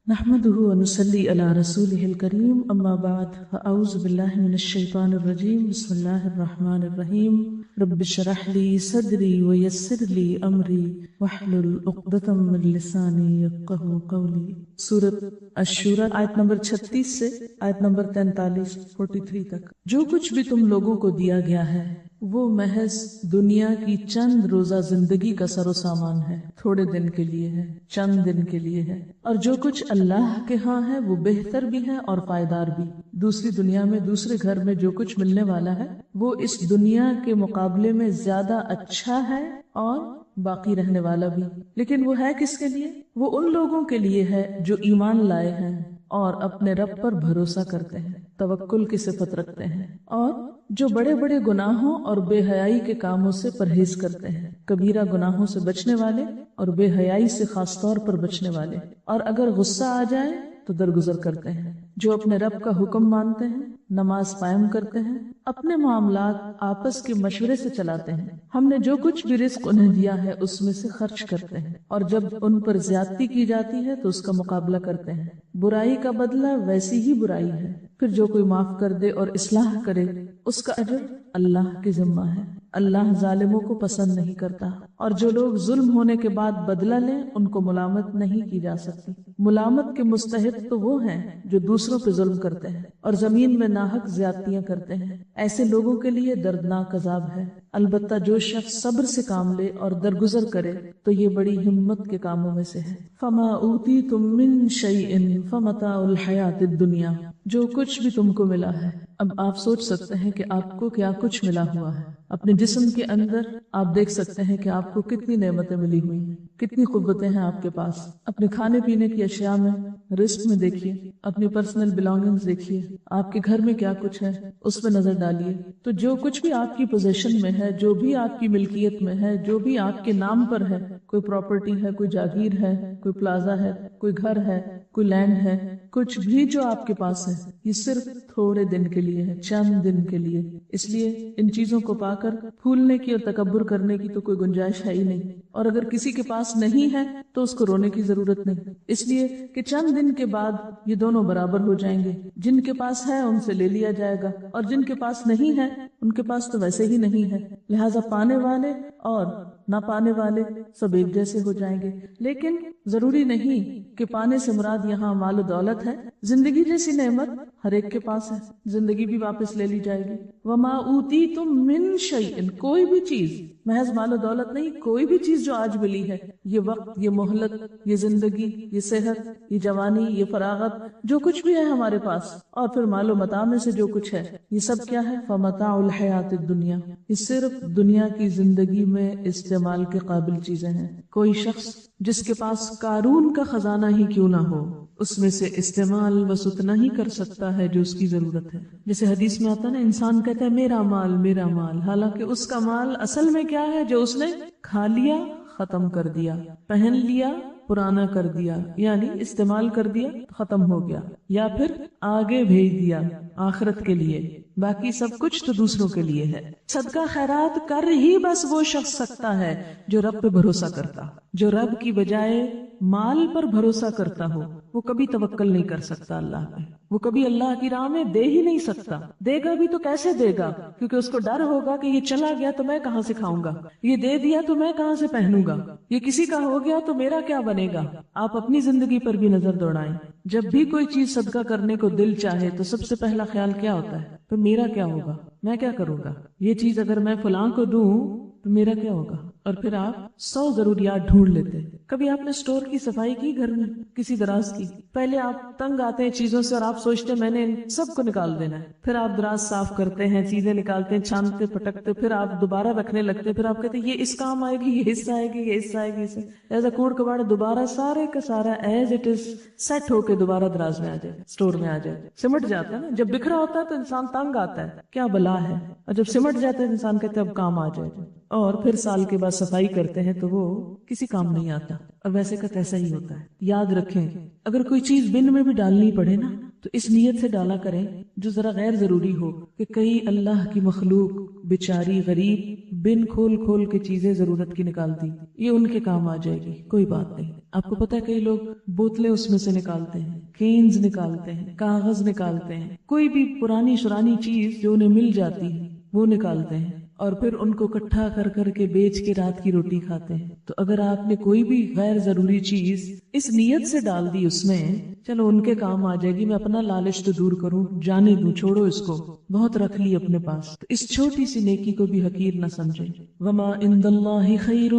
نحمده ونصلي على رسوله الكريم اما بعد فاعوذ بالله من الشيطان الرجيم بسم الله الرحمن الرحيم رب اشرح لي صدري ويسر لي امري واحلل عقدة من لساني يفقهوا قولي۔ سورۃ الشورى آیت نمبر 36 سے آیت نمبر 43 تک۔ جو کچھ بھی تم لوگوں کو دیا گیا ہے وہ محض دنیا کی چند روزہ زندگی کا سر و سامان ہے، تھوڑے دن کے لیے ہے، چند دن کے لیے ہے، اور جو کچھ اللہ کے ہاں ہے وہ بہتر بھی ہے اور پائیدار بھی۔ دوسری دنیا میں دوسرے گھر میں جو کچھ ملنے والا ہے وہ اس دنیا کے مقابلے میں زیادہ اچھا ہے اور باقی رہنے والا بھی، لیکن وہ ہے کس کے لیے؟ وہ ان لوگوں کے لیے ہے جو ایمان لائے ہیں اور اپنے رب پر بھروسہ کرتے ہیں، توکل کی صفت رکھتے ہیں، اور جو بڑے بڑے گناہوں اور بے حیائی کے کاموں سے پرہیز کرتے ہیں، کبیرہ گناہوں سے بچنے والے اور بے حیائی سے خاص طور پر بچنے والے، اور اگر غصہ آ جائے تو درگزر کرتے ہیں، جو اپنے رب کا حکم مانتے ہیں، نماز قائم کرتے ہیں، اپنے معاملات آپس کے مشورے سے چلاتے ہیں، ہم نے جو کچھ بھی رزق انہیں دیا ہے اس میں سے خرچ کرتے ہیں، اور جب ان پر زیادتی کی جاتی ہے تو اس کا مقابلہ کرتے ہیں۔ برائی کا بدلہ ویسی ہی برائی ہے، پھر جو کوئی معاف کر دے اور اصلاح کرے اس کا اجر اللہ کے ذمہ ہے، اللہ ظالموں کو پسند نہیں کرتا۔ اور جو لوگ ظلم ہونے کے بعد بدلہ لیں ان کو ملامت نہیں کی جا سکتی، ملامت کے مستحق تو وہ ہیں جو دوسروں پہ ظلم کرتے ہیں اور زمین میں ناحق زیادتیاں کرتے ہیں، ایسے لوگوں کے لیے دردناک عذاب ہے۔ البتہ جو شخص صبر سے کام لے اور درگزر کرے تو یہ بڑی ہمت کے کاموں میں سے ہے۔ فما اوتیتم من شیء فمتاع الحیاۃ الدنیا، جو کچھ بھی تم کو ملا ہے۔ اب آپ سوچ سکتے ہیں کہ آپ کو کیا کچھ ملا ہوا ہے۔ اپنے جسم کے اندر آپ دیکھ سکتے ہیں کہ آپ کو کتنی نعمتیں ملی ہوئی ہیں، کتنی قوتیں ہیں آپ کے پاس۔ اپنے کھانے پینے کی اشیاء میں، رزق میں دیکھیے، اپنی پرسنل بلانگنگز دیکھیے، آپ کے گھر میں کیا کچھ ہے اس پہ نظر ڈالیے۔ تو جو کچھ بھی آپ کی پوزیشن میں ہے، جو بھی آپ کی ملکیت میں ہے، جو بھی آپ کے نام پر ہے، کوئی پراپرٹی ہے، کوئی جاگیر ہے، کوئی پلازا ہے، کوئی گھر ہے، کوئی لینڈ ہے، کچھ بھی جو آپ کے پاس ہے یہ صرف تھوڑے دن کے لیے ہے، چند دن کے لیے۔ اس لیے ان چیزوں کو پا کر پھولنے کی اور تکبر کرنے کی تو کوئی گنجائش ہے ہی نہیں، اور اگر کسی کے پاس نہیں ہے تو اس کو رونے کی ضرورت نہیں، اس لیے کہ چند دن کے بعد یہ دونوں برابر ہو جائیں گے۔ جن کے پاس ہے ان سے لے لیا جائے گا اور جن کے پاس نہیں ہے ان کے پاس تو ویسے ہی نہیں ہے، لہٰذا پانے والے اور نہ پانے والے سب ایک جیسے ہو جائیں گے۔ لیکن ضروری نہیں کہ پانے سے مراد یہاں مال و دولت ہے، زندگی جیسی نعمت ہر ایک کے پاس ہے، زندگی بھی واپس لے لی جائے گی۔ وما اوتیتم من شیء، کوئی بھی چیز، محض مال و دولت نہیں، کوئی بھی چیز جو آج ملی ہے، یہ وقت، یہ مہلت، یہ زندگی، یہ صحت، یہ جوانی، یہ فراغت، جو کچھ بھی ہے ہمارے پاس، اور پھر مال و متاع میں سے جو کچھ ہے، یہ سب کیا ہے؟ فمتاع الحیات الدنیا، یہ صرف دنیا کی زندگی میں استعمال کے قابل چیزیں ہیں۔ کوئی شخص جس کے پاس قارون کا خزانہ ہی کیوں نہ ہو اس میں سے استعمال بس اتنا ہی کر سکتا ہے جو اس کی ضرورت ہے۔ جیسے حدیث میں آتا ہے نا، انسان کہتا ہے میرا مال میرا مال، حالانکہ اس کا مال اصل میں کیا ہے؟ جو اس نے کھا لیا، ختم کر دیا، پہن لیا، پرانا کر دیا، یعنی استعمال کر دیا ختم ہو گیا، یا پھر آگے بھیج دیا آخرت کے لیے، باقی سب کچھ تو دوسروں کے لیے ہے۔ صدقہ خیرات کر ہی بس وہ شخص سکتا ہے جو رب پہ بھروسہ کرتا، جو رب کی بجائے مال پر بھروسہ کرتا ہو، وہ کبھی توکل نہیں کر سکتا اللہ پہ، وہ کبھی اللہ کی راہ میں دے ہی نہیں سکتا۔ دے گا بھی تو کیسے دے گا؟ کیونکہ اس کو ڈر ہوگا کہ یہ چلا گیا تو میں کہاں سے کھاؤں گا، یہ دے دیا تو میں کہاں سے پہنوں گا، یہ کسی کا ہو گیا تو میرا کیا بنے گا۔ آپ اپنی زندگی پر بھی نظر دوڑائیں، جب بھی کوئی چیز صدقہ کرنے کو دل چاہے تو سب سے پہلا خیال کیا ہوتا ہے؟ تو میرا کیا ہوگا، میں کیا کروں گا، یہ چیز اگر میں فلاں کو دوں تو میرا کیا ہوگا، اور پھر آپ 100 ضروریات ڈھونڈ لیتے۔ کبھی آپ نے سٹور کی صفائی کی گھر میں کسی دراز کی؟ پہلے آپ تنگ آتے ہیں چیزوں سے اور آپ سوچتے ہیں میں نے ان سب کو نکال دینا ہے، پھر آپ دراز صاف کرتے ہیں، چیزیں نکالتے ہیں، چھانتے پٹکتے، پھر آپ دوبارہ رکھنے لگتے، پھر آپ کہتے ہیں یہ اس کام آئے گی، یہ حصہ آئے گی، یہ حصہ آئے گی، ایسا کوڑ کباڑ دوبارہ سارے کا سارا ایز اٹ از سیٹ ہو کے دوبارہ دراز میں آ جائے، سٹور میں آ جائے، سمٹ جاتا ہے نا۔ جب بکھرا ہوتا ہے تو انسان تنگ آتا ہے، کیا بلا ہے، اور جب سمٹ جاتا ہے انسان کہتا ہے اب کام آ جائے، اور پھر سال کے بعد صفائی کرتے ہیں تو وہ کسی کام نہیں آتا، اور ویسے کا تیسا ہی ہوتا ہے۔ یاد رکھیں اگر کوئی چیز بن میں بھی ڈالنی پڑے نا تو اس نیت سے ڈالا کریں جو ذرا غیر ضروری ہو، کہ کئی اللہ کی مخلوق بیچاری غریب بن کھول کھول کے چیزیں ضرورت کی نکال دی، یہ ان کے کام آ جائے گی، کوئی بات نہیں۔ آپ کو پتا ہے کئی لوگ بوتلیں اس میں سے نکالتے ہیں، کینز نکالتے ہیں، کاغذ نکالتے ہیں، کوئی بھی پرانی شرانی چیز جو انہیں مل جاتی ہے وہ نکالتے ہیں اور پھر ان کو اکٹھا کر کر کے بیچ کے رات کی روٹی کھاتے ہیں۔ تو اگر آپ نے کوئی بھی غیر ضروری چیز اس نیت سے ڈال دی اس میں، چلو ان کے کام آ جائے گی، میں اپنا لالچ تو دور کروں، جانے دوں، چھوڑو اس کو، بہت رکھ لی اپنے پاس، تو اس چھوٹی سی نیکی کو بھی حقیر نہ سمجھیں۔ وما عند اللہ خیر،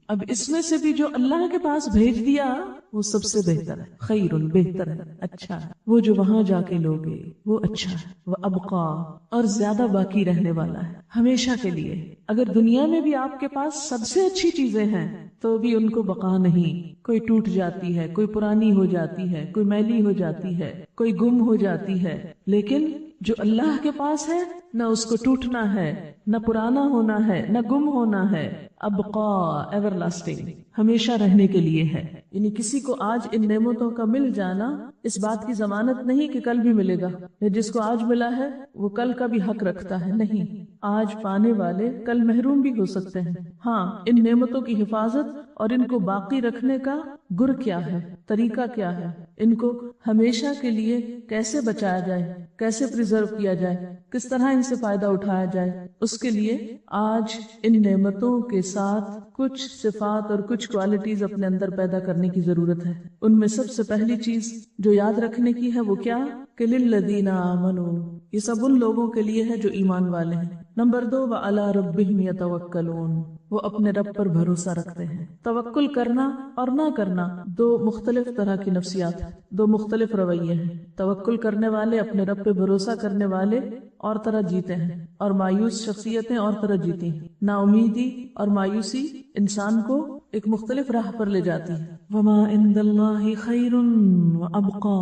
اب اس میں سے بھی جو اللہ کے پاس بھیج دیا وہ سب سے بہتر ہے، خیر بہتر ہے، اچھا ہے، وہ جو وہاں جا کے لوگے وہ اچھا ہے، وہ ابقا اور زیادہ باقی رہنے والا ہے ہمیشہ کے لیے۔ اگر دنیا میں بھی آپ کے پاس سب سے اچھی چیزیں ہیں تو بھی ان کو بقا نہیں، کوئی ٹوٹ جاتی ہے، کوئی پرانی ہو جاتی ہے، کوئی میلی ہو جاتی ہے، کوئی گم ہو جاتی ہے، لیکن جو اللہ کے پاس ہے نہ اس کو ٹوٹنا ہے، نہ پرانا ہونا ہے، نہ گم ہونا ہے، ابقا ایور لاسٹنگ، ہمیشہ رہنے کے لیے ہے۔ یعنی کسی کو آج ان نعمتوں کا مل جانا اس بات کی ضمانت نہیں کہ کل بھی ملے گا، یا جس کو آج ملا ہے وہ کل کا بھی حق رکھتا ہے، نہیں، آج پانے والے کل محروم بھی ہو سکتے ہیں۔ ہاں، ان نعمتوں کی حفاظت اور ان کو باقی رکھنے کا گر کیا ہے، طریقہ کیا ہے، ان کو ہمیشہ کے لیے کیسے بچایا جائے، کیسے پریزرو کیا جائے، کس طرح ان سے فائدہ اٹھایا جائے، اس کے لیے آج ان نعمتوں کے ساتھ کچھ صفات اور کچھ کوالٹیز اپنے اندر پیدا کرنے کی ضرورت ہے۔ ان میں سب سے پہلی چیز جو یاد رکھنے کی ہے وہ کیا کہ للذین آمنوا، یہ سب ان لوگوں کے لیے ہے جو ایمان والے ہیں۔ نمبر 2، وعلی ربہم یتوکلون، وہ اپنے رب پر بھروسہ رکھتے ہیں۔ توکل کرنا اور نہ کرنا دو مختلف طرح کی نفسیات ہیں، دو مختلف رویے ہیں۔ توکل کرنے والے، اپنے رب پہ بھروسہ کرنے والے اور طرح جیتے ہیں، اور مایوس شخصیتیں اور طرح جیتی ہیں۔ نا امیدی اور مایوسی انسان کو ایک مختلف راہ پر لے جاتی ہے۔ وما عند اللہ خیر وابقا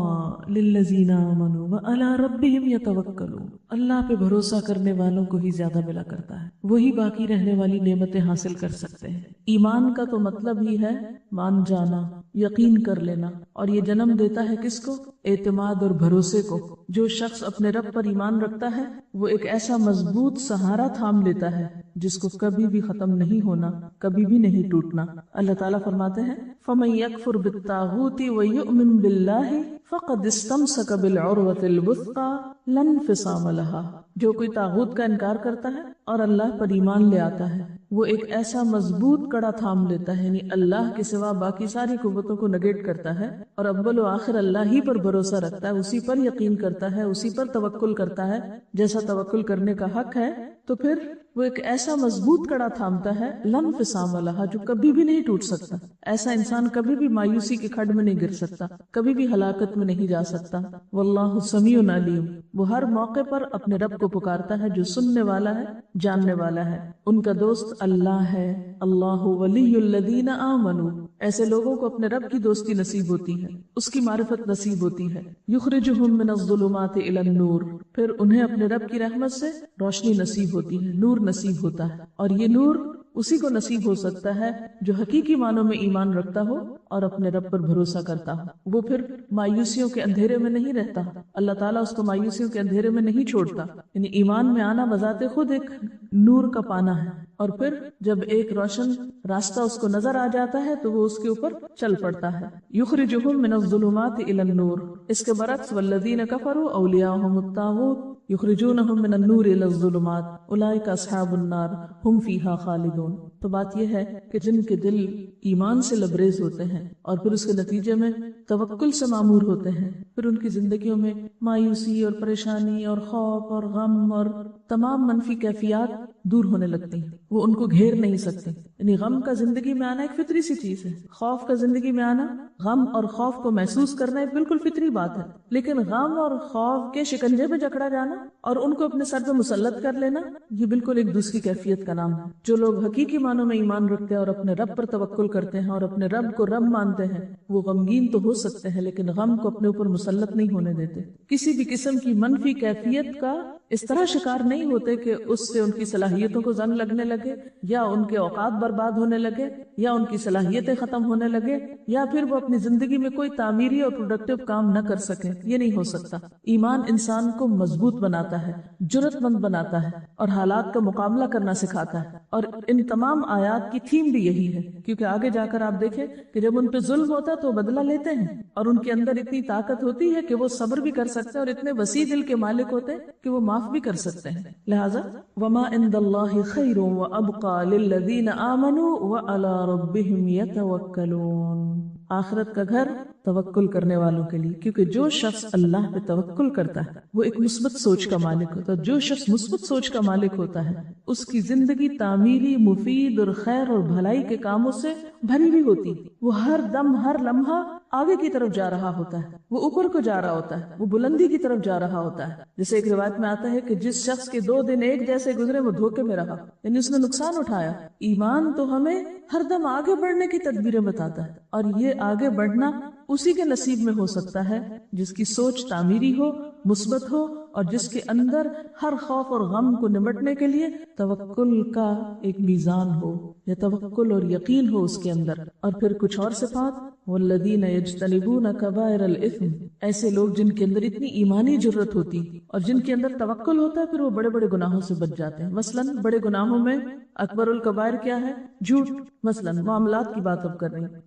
للذین آمنوا وعلی ربہم یتوکلون، اللہ پہ بھروسہ کرنے والوں کو ہی زیادہ ملا کرتا ہے، وہی باقی رہنے والی نعمتیں حاصل کر سکتے ہیں۔ ایمان کا تو مطلب ہی ہے مان جانا، یقین کر لینا، اور یہ جنم دیتا ہے کس کو؟ اعتماد اور بھروسے کو۔ جو شخص اپنے رب پر ایمان رکھتا ہے وہ ایک ایسا مضبوط سہارا تھام لیتا ہے جس کو کبھی بھی ختم نہیں ہونا، کبھی بھی نہیں ٹوٹنا۔ اللہ تعالیٰ فرماتے ہیں فَمَن يَكْفُرْ بِالطَّاغُوتِ وَيُؤْمِن بِاللَّهِ فَقَدِ اسْتَمْسَكَ بِالْعُرْوَةِ الْوُثْقَى لَا انفصام لَهَا، جو کوئی طاغوت کا انکار کرتا ہے اور اللہ پر ایمان لے آتا ہے وہ ایک ایسا مضبوط کڑا تھام لیتا ہے، یعنی اللہ کے سوا باقی ساری قوتوں کو نگیٹ کرتا ہے اور اول و آخر اللہ ہی پر بھروسہ رکھتا ہے، اسی پر یقین کرتا ہے، اسی پر توکل کرتا ہے جیسا توکل کرنے کا حق ہے، تو پھر وہ ایک ایسا مضبوط کڑا تھامتا ہے لا انفصام لہا، جو کبھی بھی نہیں ٹوٹ سکتا۔ ایسا انسان کبھی بھی مایوسی کے کھڈ میں نہیں گر سکتا، کبھی بھی ہلاکت میں نہیں جا سکتا۔ واللہ سمیع علیم، وہ ہر موقع پر اپنے رب کو پکارتا ہے جو سننے والا ہے، جاننے والا ہے۔ ان کا دوست اللہ ہے، اللہ ولی الذین آمنوا، ایسے لوگوں کو اپنے رب کی دوستی نصیب ہوتی ہے، اس کی معرفت نصیب ہوتی ہے۔ یخرجہم من الظلمات الی النور، پھر انہیں اپنے رب کی رحمت سے روشنی نصیب ہوتی ہے، نور نصیب ہوتا ہے، اور یہ نور اسی کو نصیب ہو سکتا ہے جو حقیقی معنوں میں ایمان رکھتا ہو اور اپنے رب پر بھروسہ کرتا ہو۔ وہ پھر مایوسیوں کے اندھیرے میں نہیں رہتا، اللہ تعالیٰ اس کو مایوسیوں کے اندھیرے میں نہیں چھوڑتا۔ یعنی ایمان میں آنا بذات خود ایک نور کا پانا ہے، اور پھر جب ایک روشن راستہ اس کو نظر آ جاتا ہے تو وہ اس کے اوپر چل پڑتا ہے۔ یخرجہم من الظلمات الی النور، اس کے برعکس والذین کفروا اولیاءہم الطاغوت یخرجونہم من النور الی الظلمات اولئک اصحاب النار ہم فیہا خالدون۔ تو بات یہ ہے کہ جن کے دل ایمان سے لبریز ہوتے ہیں اور پھر اس کے نتیجے میں توکل سے معمور ہوتے ہیں، پھر ان کی زندگیوں میں مایوسی اور پریشانی اور خوف اور غم اور تمام منفی کیفیات دور ہونے لگتی ہیں، وہ ان کو گھیر نہیں سکتے۔ یعنی غم کا زندگی میں آنا ایک فطری سی چیز ہے، خوف کا زندگی میں آنا، غم اور خوف کو محسوس کرنا ایک بالکل فطری بات ہے، لیکن غم اور خوف کے شکنجے میں جکڑا جانا اور ان کو اپنے سر پہ مسلط کر لینا، یہ بالکل ایک دوسری کیفیت کا نام ہے۔ جو لوگ حقیقی معنوں میں ایمان رکھتے ہیں اور اپنے رب پر توکل کرتے ہیں اور اپنے رب کو رب مانتے ہیں، وہ غمگین تو ہو سکتے ہیں لیکن غم کو اپنے اوپر مسلط نہیں ہونے دیتے۔ کسی بھی قسم کی منفی کیفیت کا اس طرح شکار نہیں ہوتے کہ اس سے ان کی صلاحیتوں کو زنگ لگنے لگے، یا ان کے اوقات برباد ہونے لگے، یا ان کی صلاحیتیں ختم ہونے لگے، یا پھر وہ اپنی زندگی میں کوئی تعمیری اور پروڈکٹیو کام نہ کر سکے. یہ نہیں ہو سکتا. ایمان انسان کو مضبوط بناتا ہے، جرأت مند بناتا ہے، اور حالات کا مقابلہ کرنا سکھاتا ہے. اور ان تمام آیات کی تھیم بھی یہی ہے، کیونکہ آگے جا کر آپ دیکھیں کہ جب ان پہ ظلم ہوتا ہے تو بدلہ لیتے ہیں، اور ان کے اندر اتنی طاقت ہوتی ہے کہ وہ صبر بھی کر سکتے ہیں، اور اتنے وسیع دل کے مالک ہوتے ہیں کہ وہ معاف بھی کر سکتے ہیں. لہذا وما عند اللہ خیر وابقى للذین آمنوا وعلی ربهم یتوکلون. آخرت کا گھر توکل کرنے والوں کے لیے، کیونکہ جو شخص اللہ پہ توکل کرتا ہے وہ ایک مثبت سوچ کا مالک ہوتا ہے. جو شخص مثبت سوچ کا مالک ہوتا ہے اس کی زندگی تعمیری، مفید اور خیر اور بھلائی کے کاموں سے بھری ہوئی ہوتی. وہ ہر دم، ہر لمحہ آگے کی طرف جا رہا ہوتا ہے، وہ اوپر کو جا رہا ہوتا ہے، وہ بلندی کی طرف جا رہا ہوتا ہے. جیسے ایک روایت میں آتا ہے کہ جس شخص کے 2 دن ایک جیسے گزرے وہ دھوکے میں رہا، یعنی اس نے نقصان اٹھایا. ایمان تو ہمیں ہر دم آگے بڑھنے کی تدبیریں بتاتا ہے، اور یہ آگے بڑھنا اسی کے نصیب میں ہو سکتا ہے جس کی سوچ تعمیری ہو، مثبت ہو، اور جس کے اندر ہر خوف اور غم کو نمٹنے کے لیے توکل کا ایک میزان ہو، یا توکل اور یقین ہو اس کے اندر. اور پھر کچھ اور صفات، والذین یجتنبون کبائر الاثم، ایسے لوگ جن کے اندر اتنی ایمانی جرت ہوتی اور جن کے اندر توکل ہوتا ہے، پھر وہ بڑے بڑے گناہوں سے بچ جاتے ہیں. مثلا بڑے گناہوں میں اکبر الکبائر کیا ہے؟ جھوٹ. مثلا معاملات کی بات اب کر رہے ہیں.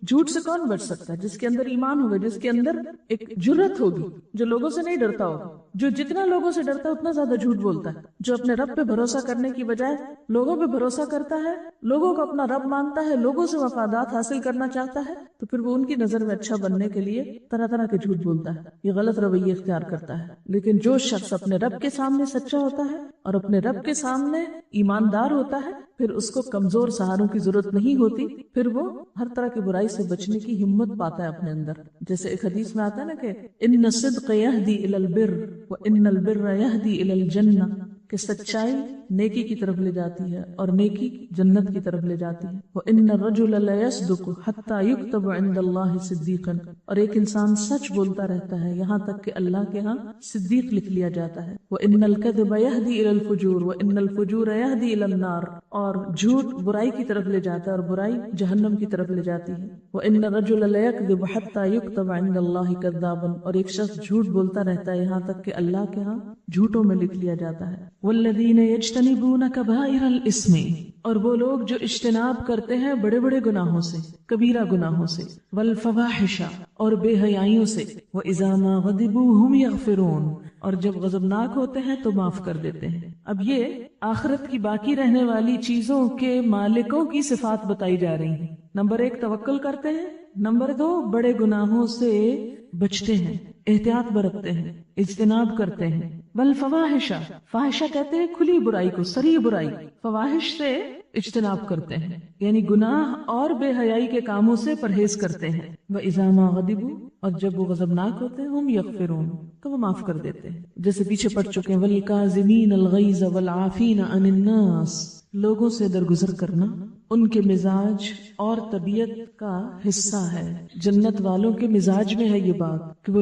جھوٹ سے کون بچ سکتا ہے؟ جس کے اندر ایمان ہوگا، جس کے اندر ایک جرت ہوگی، جو لوگوں سے نہیں ڈرتا ہوگا. جو جتنا لوگوں سے ڈرتا ہے اتنا زیادہ جھوٹ بولتا ہے. جو اپنے رب پہ بھروسہ کرنے کی بجائے لوگوں پہ بھروسہ کرتا ہے، لوگوں کو اپنا رب مانتا ہے، لوگوں سے مفادات حاصل کرنا چاہتا ہے، تو پھر وہ ان کی نظر میں اچھا بننے کے لیے طرح طرح کے جھوٹ بولتا ہے. یہ غلط رویے اختیار کرتا ہے. لیکن جو شخص اپنے رب کے سامنے سچا ہوتا ہے اور اپنے رب کے سامنے ایماندار ہوتا ہے، پھر اس کو کمزور سہاروں کی ضرورت نہیں ہوتی. پھر وہ ہر طرح کی برائی سے بچنے کی ہمت پاتا ہے اپنے اندر. جیسے ایک حدیث میں آتا ہے نا کہ ان الصدق یہدی الی البر وان البر یہدی الی الجنہ، کہ سچائی نیکی کی طرف لے جاتی ہے اور نیکی جنت کی طرف لے جاتی ہے. وَإِنَّ الرَّجُلَ لَيَصْدُقُ حَتَّى يُكْتَبَ عِندَ اللَّهِ صِدِّيقًا، اور ایک انسان سچ بولتا رہتا ہے یہاں تک کہ اللہ کے ہاں صدیق لکھ لیا جاتا ہے. وَإِنَّ الْكَذِبَ يَهْدِي إِلَى الْفُجُورِ وَإِنَّ الْفُجُورَ يَهْدِي إِلَى النَّارِ، اور جھوٹ برائی کی طرف لے جاتا ہے اور برائی جہنم کی طرف لے جاتی ہے. وَإِنَّ الرَّجُلَ لَيَكْذِبُ حَتَّى يُكْتَبَ عِندَ اللَّهِ كَذَّابًا، اور ایک شخص جھوٹ بولتا رہتا ہے یہاں تک کہ اللہ کے ہاں جھوٹوں میں لکھ لیا جاتا ہے. والذین یجتنبون کبائر الاسم، اور وہ لوگ جو اجتناب کرتے ہیں بڑے بڑے گناہوں سے، کبیرہ گناہوں سے، والفواحش، اور بے حیائیوں سے، وَإِذَا مَا غَضِبُوا هُمْ يَغْفِرُونَ، اور جب غضبناک ہوتے ہیں تو معاف کر دیتے ہیں. اب یہ آخرت کی باقی رہنے والی چیزوں کے مالکوں کی صفات بتائی جا رہی ہیں. نمبر 1 توکل کرتے ہیں، نمبر 2 بڑے گناہوں سے بچتے ہیں، احتیاط برتتے ہیں، اجتناب کرتے ہیں. والفواحش، فاحشہ کہتے ہیں کھلی برائی کو، صریح برائی. فواحش سے اجتناب کرتے ہیں، یعنی گناہ اور بے حیائی کے کاموں سے پرہیز کرتے ہیں. وَإِذَا مَا غَضِبُوا، اور جب وہ غضبناک ہوتے ہیں، ہم یغفرون، تو وہ معاف کر دیتے ہیں. جیسے پیچھے پڑھ چکے ہیں، وَالْكَاظِمِينَ الْغَيْظَ وَالْعَافِينَ عَنِ النَّاسِ، لوگوں سے درگزر کرنا ان کے مزاج اور طبیعت کا حصہ ہے. جنت والوں کے مزاج میں ہے یہ بات کہ وہ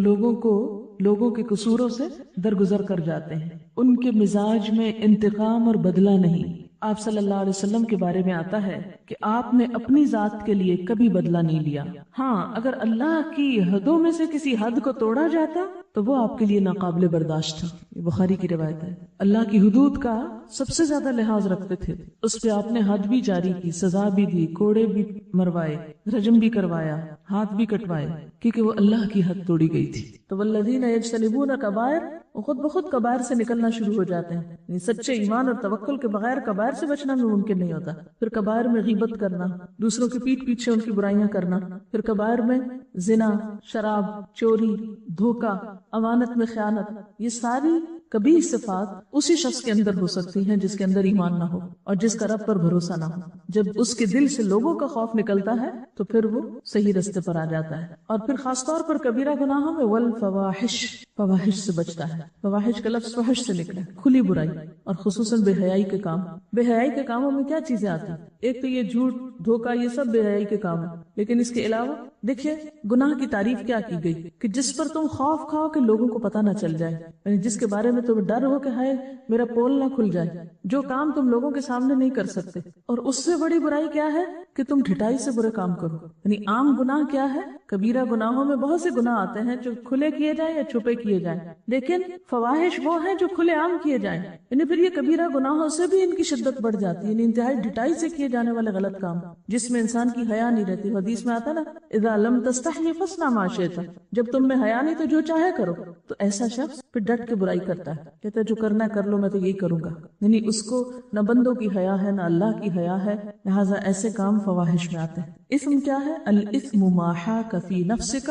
لوگوں کے قصوروں سے درگزر کر جاتے ہیں. ان کے مزاج میں انتقام اور بدلہ نہیں. آپ صلی اللہ علیہ وسلم کے بارے میں آتا ہے کہ آپ نے اپنی ذات کے لیے کبھی بدلہ نہیں لیا. ہاں، اگر اللہ کی حدوں میں سے کسی حد کو توڑا جاتا تو وہ آپ کے لیے ناقابل برداشت تھا. یہ بخاری کی روایت ہے. اللہ کی حدود کا سب سے زیادہ لحاظ رکھتے تھے. اس پہ آپ نے حد بھی جاری کی، سزا بھی دی، کوڑے بھی مروائے، رجم بھی کروایا، ہاتھ بھی کٹوائے، کیونکہ وہ اللہ کی حد توڑی گئی تھی. تو والذین یجتنبون کبائر، وہ خود بخود کبائر سے نکلنا شروع ہو جاتے ہیں. یعنی سچے ایمان اور توکل کے بغیر کبائر سے بچنا بھی ممکن نہیں ہوتا. پھر کبائر میں غیبت کرنا، دوسروں کی پیٹھ پیچھے ان کی برائیاں کرنا. پھر کبائر میں زنا، شراب، چوری، دھوکہ، امانت میں خیانت، یہ ساری کبھی صفات اسی شخص کے اندر ہو سکتی ہیں جس کے اندر ایمان نہ ہو اور جس کا رب پر بھروسہ نہ ہو. جب اس کے دل سے لوگوں کا خوف نکلتا ہے تو پھر وہ صحیح رستے پر آ جاتا ہے. اور پھر خاص طور پر کبیرہ گناہوں میں والفواحش، فواحش سے بچتا ہے. فواحش کا لفظ فحش سے نکلا، کھلی برائی، اور خصوصاً بے حیائی کے کام. بے حیائی کے کاموں میں کیا چیزیں آتی ہیں؟ ایک تو یہ جھوٹ، دھوکہ، یہ سب بے حیائی کے کام ہیں. لیکن اس کے علاوہ دیکھیے گناہ کی تعریف کیا کی گئی کہ جس پر تم خوف کھاؤ کہ لوگوں کو پتہ نہ چل جائے، یعنی جس کے بارے میں تمہیں ڈر ہو کہ ہائے میرا پول نہ کھل جائے، جو کام تم لوگوں کے سامنے نہیں کر سکتے۔ اور اس سے بڑی برائی کیا ہے کہ تم ڈھٹائی سے برے کام کرو، یعنی عام گناہ کیا ہے، کبیرہ گناہوں میں بہت سے گناہ آتے ہیں جو کھلے کیے جائیں یا چھپے کیے جائیں، لیکن فواحش وہ ہیں جو کھلے عام کیے جائیں، یعنی پھر یہ کبیرہ گناہوں سے بھی ان کی شدت بڑھ جاتی ہے، یعنی انتہائی ڈھٹائی سے کیے جانے والے غلط کام جس میں انسان کی حیا نہیں رہتی۔ حدیث میں آتا نا اذا لم تستحی فاصنع ما شئت، جب تم میں حیا نہیں تو جو چاہے کرو، تو ایسا شخص پھر ڈٹ کے برائی کرتا ہے، کہتا ہے جو کرنا ہے کر لو، میں تو یہی کروں گا، یعنی اس کو نہ بندوں کی حیا ہے نہ اللہ کی حیا ہے، لہٰذا ایسے کام فواحش میں آتے ہیں۔ اسم کیا ہے؟ الاثم ما حاک فی نفسک،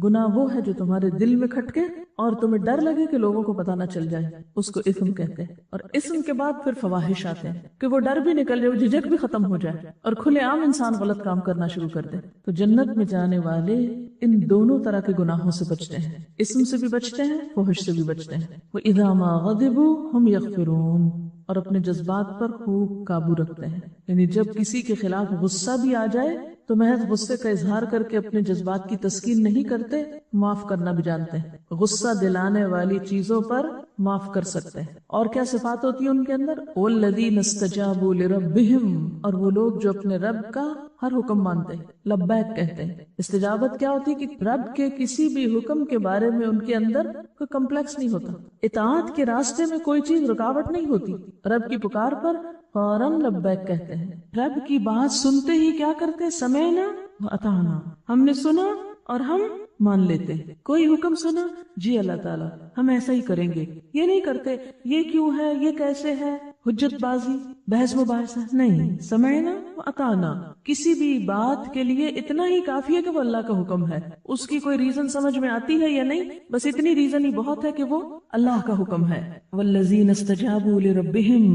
گناہ وہ ہے جو تمہارے دل میں کھٹکے اور تمہیں ڈر لگے کہ لوگوں کو پتہ نہ چل جائے، اس کو اسم کہتے ہیں۔ اور اسم کے بعد پھر فواحش آتے ہیں کہ وہ ڈر بھی نکل جائے، وہ جھجک بھی ختم ہو جائے اور کھلے عام انسان غلط کام کرنا شروع کر دے۔ تو جنت میں جانے والے ان دونوں طرح کے گناہوں سے بچتے ہیں، اسم سے بھی بچتے ہیں، فحش سے بھی بچتے ہیں۔ وَإِذَا مَا غَضِبُوا هُمْ يَغْفِرُونَ، اور اپنے جذبات پر خوب قابو رکھتے ہیں، یعنی جب کسی کے خلاف غصہ بھی آ جائے تو محض غصے کا اظہار کر کے اپنے جذبات کی تسکین نہیں کرتے، معاف کرنا بھی جانتے ہیں، غصہ دلانے والی چیزوں پر معاف کر سکتے ہیں۔ اور کیا صفات ہوتی ہیں ان کے اندر؟ وَالَّذِينَ اسْتَجَابُوا لِرَبِّهِمْ، اور وہ لوگ جو اپنے رب کا ہر حکم مانتے ہیں، لبیک کہتے ہیں۔ استجابت کیا ہوتی ہے کہ رب کے کسی بھی حکم کے بارے میں ان کے اندر کوئی کمپلیکس نہیں ہوتا، اطاعت کے راستے میں کوئی چیز رکاوٹ نہیں ہوتی، رب کی پکار پر فوراً لبیک کہتے ہیں۔ رب کی بات سنتے ہی کیا کرتے؟ سمعنا واطعنا، ہم نے سنا اور ہم مان لیتے۔ کوئی حکم سنا، جی اللہ تعالیٰ ہم ایسا ہی کریں گے، یہ نہیں کرتے یہ کیوں ہے، یہ کیسے ہے، حجت بازی، بحث مباحثہ نہیں، سمعنا واطعنا۔ کسی بھی بات کے لیے اتنا ہی کافی ہے کہ وہ اللہ کا حکم ہے، اس کی کوئی ریزن سمجھ میں آتی ہے یا نہیں، بس اتنی ریزن ہی بہت ہے کہ وہ اللہ کا حکم ہے۔ والذین استجابوا لربہم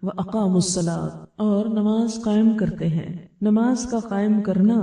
وَأَقَامُوا الصَّلَاةَ، اور نماز قائم کرتے ہیں۔ نماز کا قائم کرنا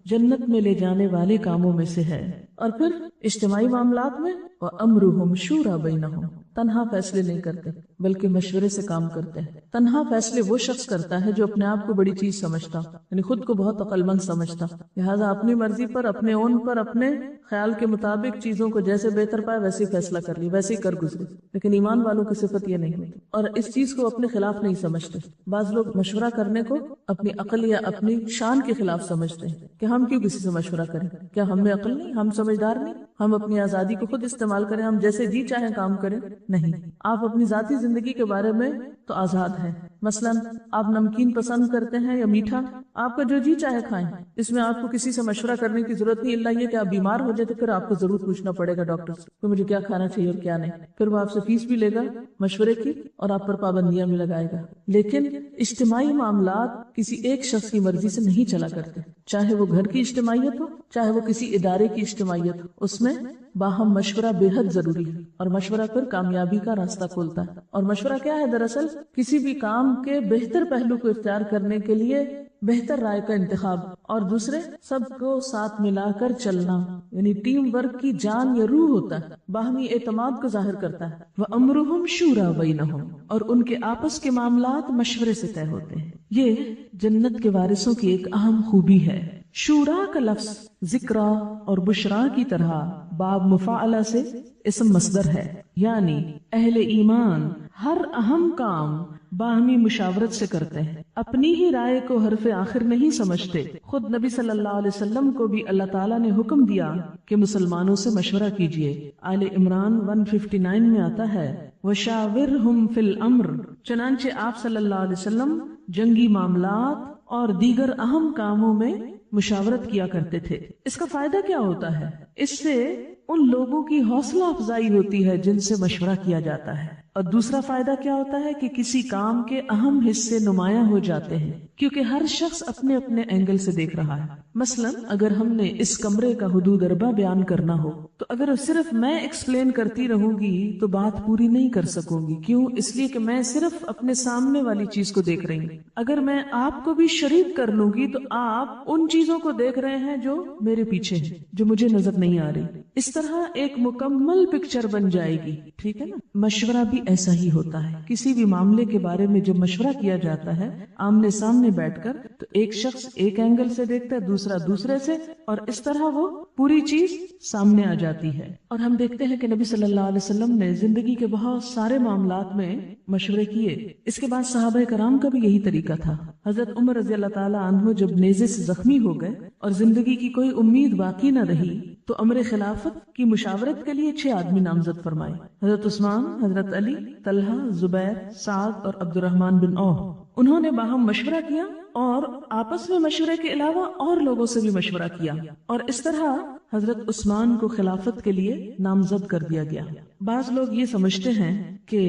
جنت میں لے جانے والے کاموں میں سے ہے۔ اور پھر اجتماعی معاملات میں وَأَمْرُهُمْ شُورَىٰ بَيْنَهُمْ، تنہا فیصلے نہیں کرتے بلکہ مشورے سے کام کرتے ہیں۔ تنہا فیصلے وہ شخص کرتا ہے جو اپنے آپ کو بڑی چیز سمجھتا، یعنی خود کو بہت عقل مند سمجھتا، لہٰذا اپنی مرضی پر، اپنے اون پر، اپنے خیال کے مطابق چیزوں کو جیسے بہتر پائے ویسے ہی فیصلہ کر لی، ویسے ہی کر گزرے۔ لیکن ایمان والوں کی صفت یہ نہیں ہوتی، اور اس چیز کو اپنے خلاف نہیں سمجھتے۔ بعض لوگ مشورہ کرنے کو اپنی عقل یا اپنی شان کے خلاف سمجھتے ہیں کہ ہم کیوں کسی سے مشورہ کریں، کیا ہم میں عقل نہیں، ہم سمجھدار نہیں، ہم اپنی آزادی کو خود استعمال کریں، ہم جیسے جی چاہیں کام کریں۔ نہیں، آپ اپنی ذاتی زندگی کے بارے میں تو آزاد ہیں۔ مثلا آپ نمکین پسند کرتے ہیں یا میٹھا، آپ کا جو جی چاہے کھائیں، اس میں آپ کو کسی سے مشورہ کرنے کی ضرورت نہیں، اللہ یہ کہ آپ بیمار ہو جائے تو پھر آپ کو ضرور پوچھنا پڑے گا ڈاکٹر سے کہ مجھے کیا کھانا چاہیے اور کیا نہیں، پھر وہ آپ سے فیس بھی لے گا مشورے کی اور آپ پر پابندیاں بھی لگائے گا۔ لیکن اجتماعی معاملات کسی ایک شخص کی مرضی سے نہیں چلا کرتے، چاہے وہ گھر کی اجتماعیت ہو، چاہے وہ کسی ادارے کی اجتماعیت ہو، اس میں باہم مشورہ بے حد ضروری ہے، اور مشورہ پھر کامیابی کا راستہ کھولتا ہے۔ اور مشورہ کیا ہے؟ دراصل کسی بھی کام کے بہتر پہلو کو اختیار کرنے کے لیے بہتر رائے کا انتخاب، اور دوسرے سب کو ساتھ ملا کر چلنا، یعنی ٹیم ورک کی جان یا روح ہوتا ہے، باہمی اعتماد کو ظاہر کرتا ہے۔ وَأَمْرُهُمْ شُورَىٰ بَيْنَهُمْ، اور ان کے آپس کے معاملات مشورے سے طے ہوتے ہیں۔ یہ جنت کے وارثوں کی ایک اہم خوبی ہے۔ شورا کا لفظ ذکرا اور بشرا کی طرح باب مفاعلہ سے اسم مصدر ہے، یعنی اہل ایمان ہر اہم کام باہمی مشاورت سے کرتے ہیں، اپنی ہی رائے کو حرف آخر نہیں سمجھتے۔ خود نبی صلی اللہ علیہ وسلم کو بھی اللہ تعالیٰ نے حکم دیا کہ مسلمانوں سے مشورہ کیجیے۔ آل عمران 159 میں آتا ہے وَشَاوِرْهُمْ فِي الْأَمْرِ، چنانچہ آپ صلی اللہ علیہ وسلم جنگی معاملات اور دیگر اہم کاموں میں مشاورت کیا کرتے تھے۔ اس کا فائدہ کیا ہوتا ہے؟ اس سے ان لوگوں کی حوصلہ افزائی ہوتی ہے جن سے مشورہ کیا جاتا ہے، اور دوسرا فائدہ کیا ہوتا ہے کہ کسی کام کے اہم حصے نمایاں ہو جاتے ہیں، کیونکہ ہر شخص اپنے اپنے اینگل سے دیکھ رہا ہے۔ مثلا اگر ہم نے اس کمرے کا حدود اربع بیان کرنا ہو تو اگر صرف میں ایکسپلین کرتی رہوں گی تو بات پوری نہیں کر سکوں گی۔ کیوں؟ اس لیے کہ میں صرف اپنے سامنے والی چیز کو دیکھ رہی ہوں۔ اگر میں آپ کو بھی شریک کر لوں گی تو آپ ان چیزوں کو دیکھ رہے ہیں جو میرے پیچھے ہیں، جو مجھے نظر نہیں آ رہی۔ اس طرح ایک مکمل پکچر بن جائے گی، ٹھیک ہے نا؟ مشورہ بھی ایسا ہی ہوتا ہے. کسی بھی معاملے کے بارے میں جب مشورہ کیا جاتا ہے آمنے سامنے بیٹھ کر، تو ایک شخص ایک اینگل سے دیکھتا ہے، دوسرا دوسرے سے، اور اس طرح وہ پوری چیز سامنے آ جاتی ہے. اور ہم دیکھتے ہیں کہ نبی صلی اللہ علیہ وسلم نے زندگی کے بہت سارے معاملات میں مشورے کیے. اس کے بعد صحابہ کرام کا بھی یہی طریقہ تھا. حضرت عمر رضی اللہ تعالیٰ عنہ جب نیزے سے زخمی ہو گئے اور زندگی کی کوئی امید باقی نہ رہی، تو امر خلافت کی مشاورت کے لیے 6 آدمی نامزد فرمائے. حضرت عثمان، حضرت علی، طلحہ، زبیر، سعد اور عبد الرحمن بن عوف. انہوں نے باہم مشورہ کیا اور آپس میں مشورے کے علاوہ اور لوگوں سے بھی مشورہ کیا، اور اس طرح حضرت عثمان کو خلافت کے لیے نامزد کر دیا گیا. بعض لوگ یہ سمجھتے ہیں کہ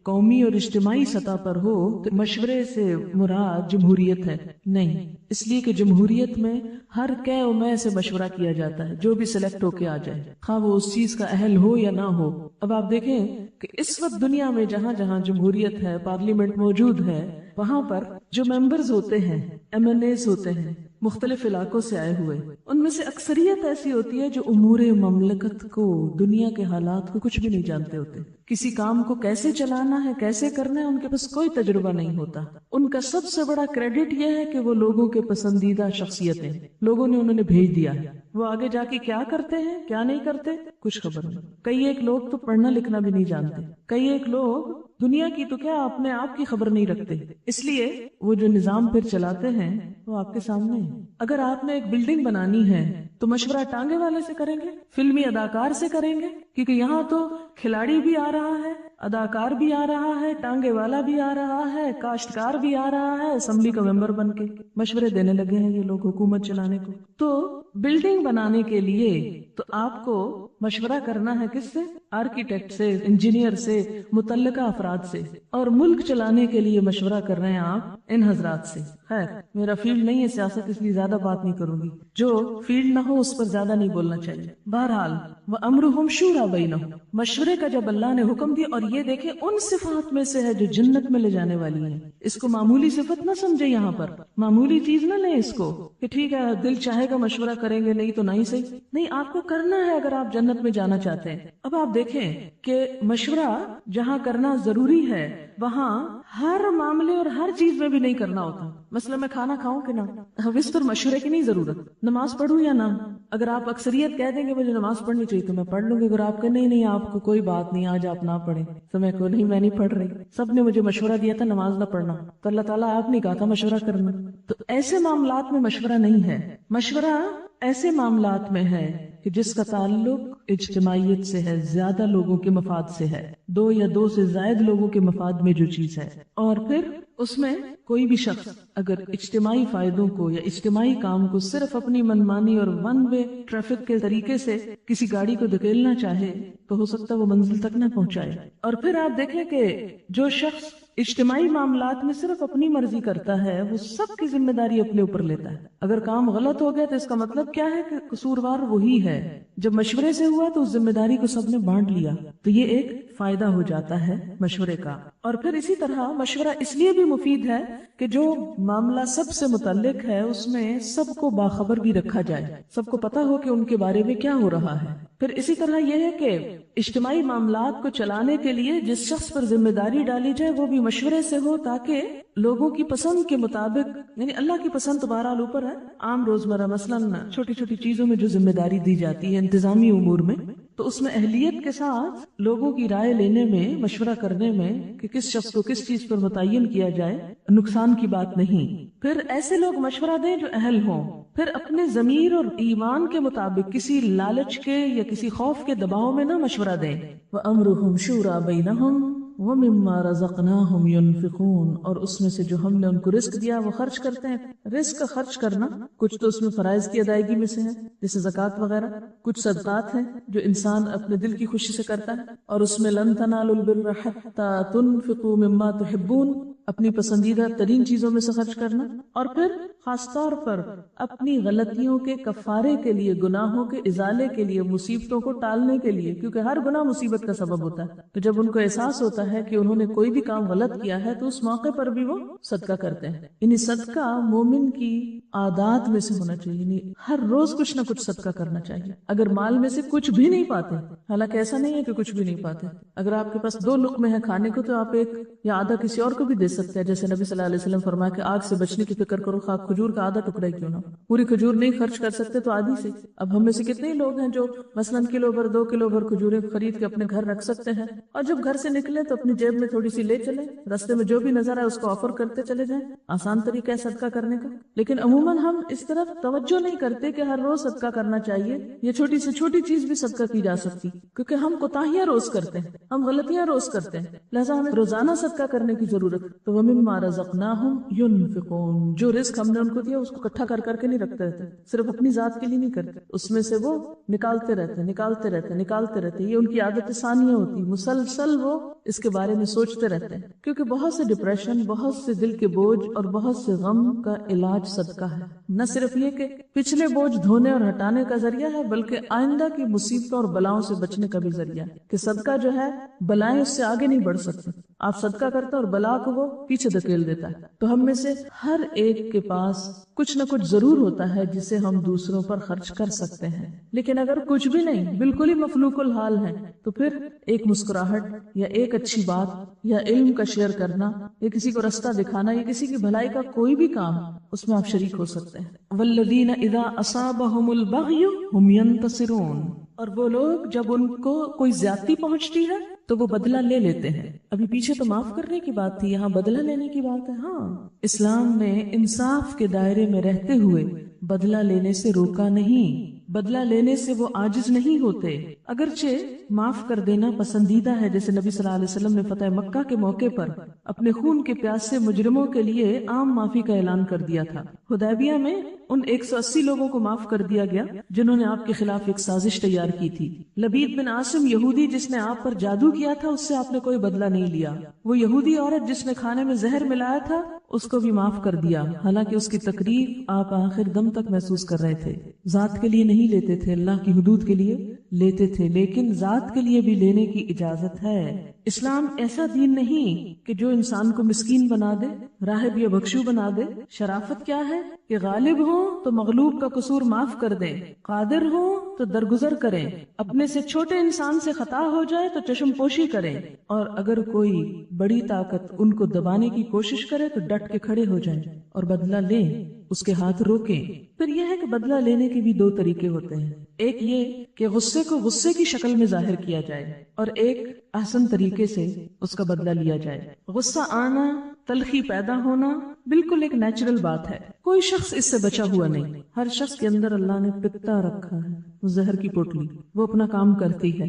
قومی اور اجتماعی سطح پر ہو تو مشورے سے مراد جمہوریت ہے. نہیں، اس لیے کہ جمہوریت میں ہر کہ و میں سے مشورہ کیا جاتا ہے، جو بھی سلیکٹ ہو کے آ جائے، خواہ وہ اس چیز کا اہل ہو یا نہ ہو. اب آپ دیکھیں کہ اس وقت دنیا میں جہاں جہاں جمہوریت ہے، پارلیمنٹ موجود ہے، وہاں پر جو ممبرز ہوتے ہیں، ایم این ایز ہوتے ہیں، مختلف علاقوں سے آئے ہوئے، ان میں سے اکثریت ایسی ہوتی ہے جو امور مملکت کو، دنیا کے حالات کو کچھ بھی نہیں جانتے ہوتے. کسی کام کو کیسے چلانا ہے، کیسے کرنا ہے، ان کے پاس کوئی تجربہ نہیں ہوتا. ان کا سب سے بڑا کریڈٹ یہ ہے کہ وہ لوگوں کے پسندیدہ شخصیتیں، لوگوں نے انہوں نے بھیج دیا ہے. وہ آگے جا کے کیا کرتے ہیں، کیا نہیں کرتے، کچھ خبر نہیں. کئی ایک لوگ تو پڑھنا لکھنا بھی نہیں جانتے. کئی ایک لوگ دنیا کی تو کیا اپنے آپ کی خبر نہیں رکھتے. اس لیے وہ جو نظام پھر چلاتے ہیں وہ آپ کے سامنے ہے. اگر آپ نے ایک بلڈنگ بنانی ہے تو مشورہ ٹانگے والے سے کریں گے، فلمی اداکار سے کریں گے، کیونکہ یہاں تو کھلاڑی بھی آ رہا ہے، اداکار بھی آ رہا ہے، ٹانگے والا بھی آ رہا ہے، کاشتکار بھی آ رہا ہے، اسمبلی کا ممبر بن کے مشورے دینے لگے ہیں یہ لوگ حکومت چلانے کو. تو بلڈنگ بنانے کے لیے تو آپ کو مشورہ کرنا ہے کس سے؟ آرکیٹیکٹ سے، انجینئر سے، متعلقہ افراد سے. اور ملک چلانے کے لیے مشورہ کر رہے ہیں آپ ان حضرات سے. خیر، میرا فیلڈ نہیں ہے سیاست، اس لیے زیادہ بات نہیں کروں گی. جو فیلڈ نہ ہو اس پر زیادہ نہیں بولنا چاہیے. بہرحال وَأَمْرُهُمْ شُورَىٰ بَيْنَهُمْ، مشورے کا جب اللہ نے حکم دیا، اور یہ دیکھیں ان صفات میں سے ہے جو جنت میں لے جانے والی ہیں. اس کو معمولی صفت نہ سمجھے، یہاں پر معمولی چیز نہ لیں اس کو کہ ٹھیک ہے دل چاہے گا مشورہ کریں گے، نہیں تو نہیں صحیح. نہیں، آپ کو کرنا ہے اگر آپ جنت میں جانا چاہتے ہیں. اب آپ دیکھیں کہ مشورہ جہاں کرنا ضروری ہے وہاں ہر معاملے اور ہر چیز میں بھی نہیں کرنا ہوتا. مثلا میں کھانا کھاؤں کہ نہ، اب اس پر مشورے کی نہیں ضرورت. نماز پڑھوں یا نہ، اگر آپ اکثریت کہہ دیں گے مجھے نماز پڑھنی چاہیے تو میں پڑھ لوں گی. اگر آپ کہیں نہیں آپ کو کوئی بات نہیں، آج آپ نہ پڑھیں، تو میں کو نہیں، میں نہیں پڑھ رہی. سب نے مجھے مشورہ دیا تھا نماز نہ پڑھنا، تو اللہ تعالیٰ آپ نے کہا تھا مشورہ کرنا. تو ایسے معاملات میں مشورہ نہیں ہے. مشورہ ایسے معاملات میں ہے کہ جس کا تعلق اجتماعیت سے ہے، زیادہ لوگوں کے مفاد سے ہے، 2 یا 2 سے زائد لوگوں کے مفاد میں جو چیز ہے. اور پھر اس میں کوئی بھی شخص اگر اجتماعی فائدوں کو یا اجتماعی کام کو صرف اپنی منمانی اور ون وے ٹریفک کے طریقے سے کسی گاڑی کو دھکیلنا چاہے تو ہو سکتا ہے وہ منزل تک نہ پہنچائے. اور پھر آپ دیکھیں کہ جو شخص اجتماعی معاملات میں صرف اپنی مرضی کرتا ہے وہ سب کی ذمہ داری اپنے اوپر لیتا ہے. اگر کام غلط ہو گیا تو اس کا مطلب کیا ہے کہ قصوروار وہی ہے. جب مشورے سے ہوا تو اس ذمہ داری کو سب نے بانٹ لیا، تو یہ ایک فائدہ ہو جاتا ہے مشورے کا. اور پھر اسی طرح مشورہ اس لیے بھی مفید ہے کہ جو معاملہ سب سے متعلق ہے اس میں سب کو باخبر بھی رکھا جائے، سب کو پتا ہو کہ ان کے بارے میں کیا ہو رہا ہے. پھر اسی طرح یہ ہے کہ اجتماعی معاملات کو چلانے کے لیے جس شخص پر ذمہ داری ڈالی جائے وہ بھی مشورے سے ہو، تاکہ لوگوں کی پسند کے مطابق، یعنی اللہ کی پسند تو بہرحال اوپر ہے، عام روزمرہ مثلاً چھوٹی چھوٹی چیزوں میں جو ذمہ داری دی جاتی ہے انتظامی امور میں، تو اس میں اہلیت کے ساتھ لوگوں کی رائے لینے میں، مشورہ کرنے میں کہ کس شخص کو کس چیز پر متعین کیا جائے، نقصان کی بات نہیں. پھر ایسے لوگ مشورہ دیں جو اہل ہوں. پھر اپنے ضمیر اور ایمان کے مطابق کسی لالچ کے یا کسی خوف کے دباؤ میں نہ مشورہ دیں. وَأَمْرُهُمْ شُورَىٰ بَيْنَهُمْ وَمِمَّا رَزَقْنَاهُمْ يُنْفِقُونَ، اور اس میں سے جو ہم نے ان کو رزق دیا وہ خرچ کرتے ہیں. رزق کا خرچ کرنا کچھ تو اس میں فرائض کی ادائیگی میں سے ہے جیسے زکوٰۃ وغیرہ، کچھ صدقات ہیں جو انسان اپنے دل کی خوشی سے کرتا ہے، اور اس میں لَن تَنَالُوا الْبِرَّ حَتَّىٰ تُنْفِقُوا مِمَّا تُحِبُّونَ، اپنی پسندیدہ ترین چیزوں میں سے خرچ کرنا، اور پھر خاص طور پر اپنی غلطیوں کے کفارے کے لیے، گناہوں کے ازالے کے لیے، مصیبتوں کو ٹالنے کے لیے، کیونکہ ہر گناہ مصیبت کا سبب ہوتا ہے. تو جب ان کو احساس ہوتا ہے کہ انہوں نے کوئی بھی کام غلط کیا ہے تو اس موقع پر بھی وہ صدقہ کرتے ہیں. یعنی صدقہ مومن کی عادات میں سے ہونا چاہیے، یعنی ہر روز کچھ نہ کچھ صدقہ کرنا چاہیے. اگر مال میں سے کچھ بھی نہیں پاتے، حالانکہ ایسا نہیں ہے کہ کچھ بھی نہیں پاتے، اگر آپ کے پاس 2 لقمے ہیں کھانے کو تو آپ ایک یا آدھا کسی اور کو بھی دے سکتے ہیں. جیسے نبی صلی اللہ علیہ وسلم فرمایا کہ آگ سے بچنے کی فکر کرو، خاک کھجور کا آدھا ٹکڑا ہی کیوں نہ. پوری کھجور نہیں خرچ کر سکتے تو آدھی سے. اب ہم میں سے کتنے لوگ ہیں جو مثلاً کلو بھر 2 کلو بھر کھجوریں خرید کے اپنے گھر رکھ سکتے ہیں، اور جب گھر سے نکلے تو اپنی جیب میں تھوڑی سی لے چلے، راستے میں جو بھی نظر آئے اس کو آفر کرتے چلے جائیں. آسان طریقہ ہے صدقہ کرنے کا. لیکن عموماً ہم اس طرف توجہ نہیں کرتے کہ ہر روز صدقہ کرنا چاہیے. یہ چھوٹی سے چھوٹی چیز بھی صدقہ کی جا سکتی، کیونکہ ہم کوتاہیاں روز کرتے ہیں، ہم غلطیاں روز کرتے ہیں، لہٰذا ہمیں روزانہ صدقہ کرنے کی ضرورت. تو وَمِمَّا رَزَقْنَاهُمْ يُنْفِقُونَ، جو رزق ہم نے ان کو دیا اس کو اکٹھا کر کے نہیں رکھتے رہتے، صرف اپنی ذات کے لیے نہیں کرتے، اس میں سے وہ نکالتے رہتے. یہ ان کی عادت ثانیہ ہوتی، مسلسل وہ اس کے بارے میں سوچتے رہتے ہیں، کیونکہ بہت سے ڈپریشن، بہت سے دل کے بوجھ اور بہت سے غم کا علاج صدقہ ہے. نہ صرف یہ کہ پچھلے بوجھ دھونے اور ہٹانے کا ذریعہ ہے، بلکہ آئندہ کی مصیبتوں اور بلاؤں سے بچنے کا بھی ذریعہ ہے. کہ صدقہ جو ہے بلائیں اس سے آگے نہیں بڑھ سکتی، آپ صدقہ کرتے اور بلا کو وہ پیچھے دھکیل دیتا ہے. تو ہم میں سے ہر ایک کے پاس کچھ نہ کچھ ضرور ہوتا ہے جسے ہم دوسروں پر خرچ کر سکتے ہیں. لیکن اگر کچھ بھی نہیں، بالکل ہی مفلوق الحال ہے، تو پھر ایک مسکراہٹ یا ایک اچھی بات یا علم کا شیئر کرنا یا کسی کو رستہ دکھانا یا کسی کی بھلائی کا کوئی بھی کام، اس میں آپ شریک ہو سکتے ہیں. والذین اذا اصابہم البغی ہم ینتصرون، اور وہ لوگ جب ان کو کوئی زیادتی پہنچتی ہے تو وہ بدلہ لے لیتے ہیں. ابھی پیچھے تو معاف کرنے کی بات تھی، یہاں بدلہ لینے کی بات ہے. ہاں، اسلام نے انصاف کے دائرے میں رہتے ہوئے بدلہ لینے سے روکا نہیں. بدلہ لینے سے وہ عاجز نہیں ہوتے، اگرچہ معاف کر دینا پسندیدہ ہے. جیسے نبی صلی اللہ علیہ وسلم نے فتح مکہ کے موقع پر اپنے خون کے پیاسے مجرموں کے لیے عام معافی کا اعلان کر دیا تھا. حدیبیہ میں ان 180 لوگوں کو معاف کر دیا گیا جنہوں نے آپ کے خلاف ایک سازش تیار کی تھی. لبید بن عاصم یہودی جس نے آپ پر جادو کیا تھا، اس سے آپ نے کوئی بدلہ نہیں لیا. وہ یہودی عورت جس نے کھانے میں زہر ملایا تھا، اس کو بھی معاف کر دیا، حالانکہ اس کی تکلیف آپ آخر دم تک محسوس کر رہے تھے. ذات کے لیے نہیں لیتے تھے، اللہ کی حدود کے لیے لیتے تھے، لیکن ذات کے لیے بھی لینے کی اجازت ہے. اسلام ایسا دین نہیں کہ جو انسان کو مسکین بنا دے، راہب یا بخشو بنا دے. شرافت کیا ہے کہ غالب ہوں تو مغلوب کا قصور معاف کر دیں، قادر ہوں تو درگزر کریں، اپنے سے چھوٹے انسان سے خطا ہو جائے تو چشم پوشی کریں، اور اگر کوئی بڑی طاقت ان کو دبانے کی کوشش کرے تو ڈٹ کے کھڑے ہو جائیں اور بدلہ لیں، اس کے ہاتھ روکیں. پھر یہ ہے کہ بدلہ لینے کے بھی 2 طریقے ہوتے ہیں. ایک یہ کہ غصے کو غصے کی شکل میں ظاہر کیا جائے، اور ایک احسن طریقے سے اس کا بدلہ لیا جائے. غصہ آنا، تلخی پیدا ہونا بالکل ایک نیچرل بات ہے، کوئی شخص اس سے بچا ہوا نہیں. ہر شخص کے اندر اللہ نے پتا رکھا ہے، وہ زہر کی پوٹلی، وہ اپنا کام کرتی ہے.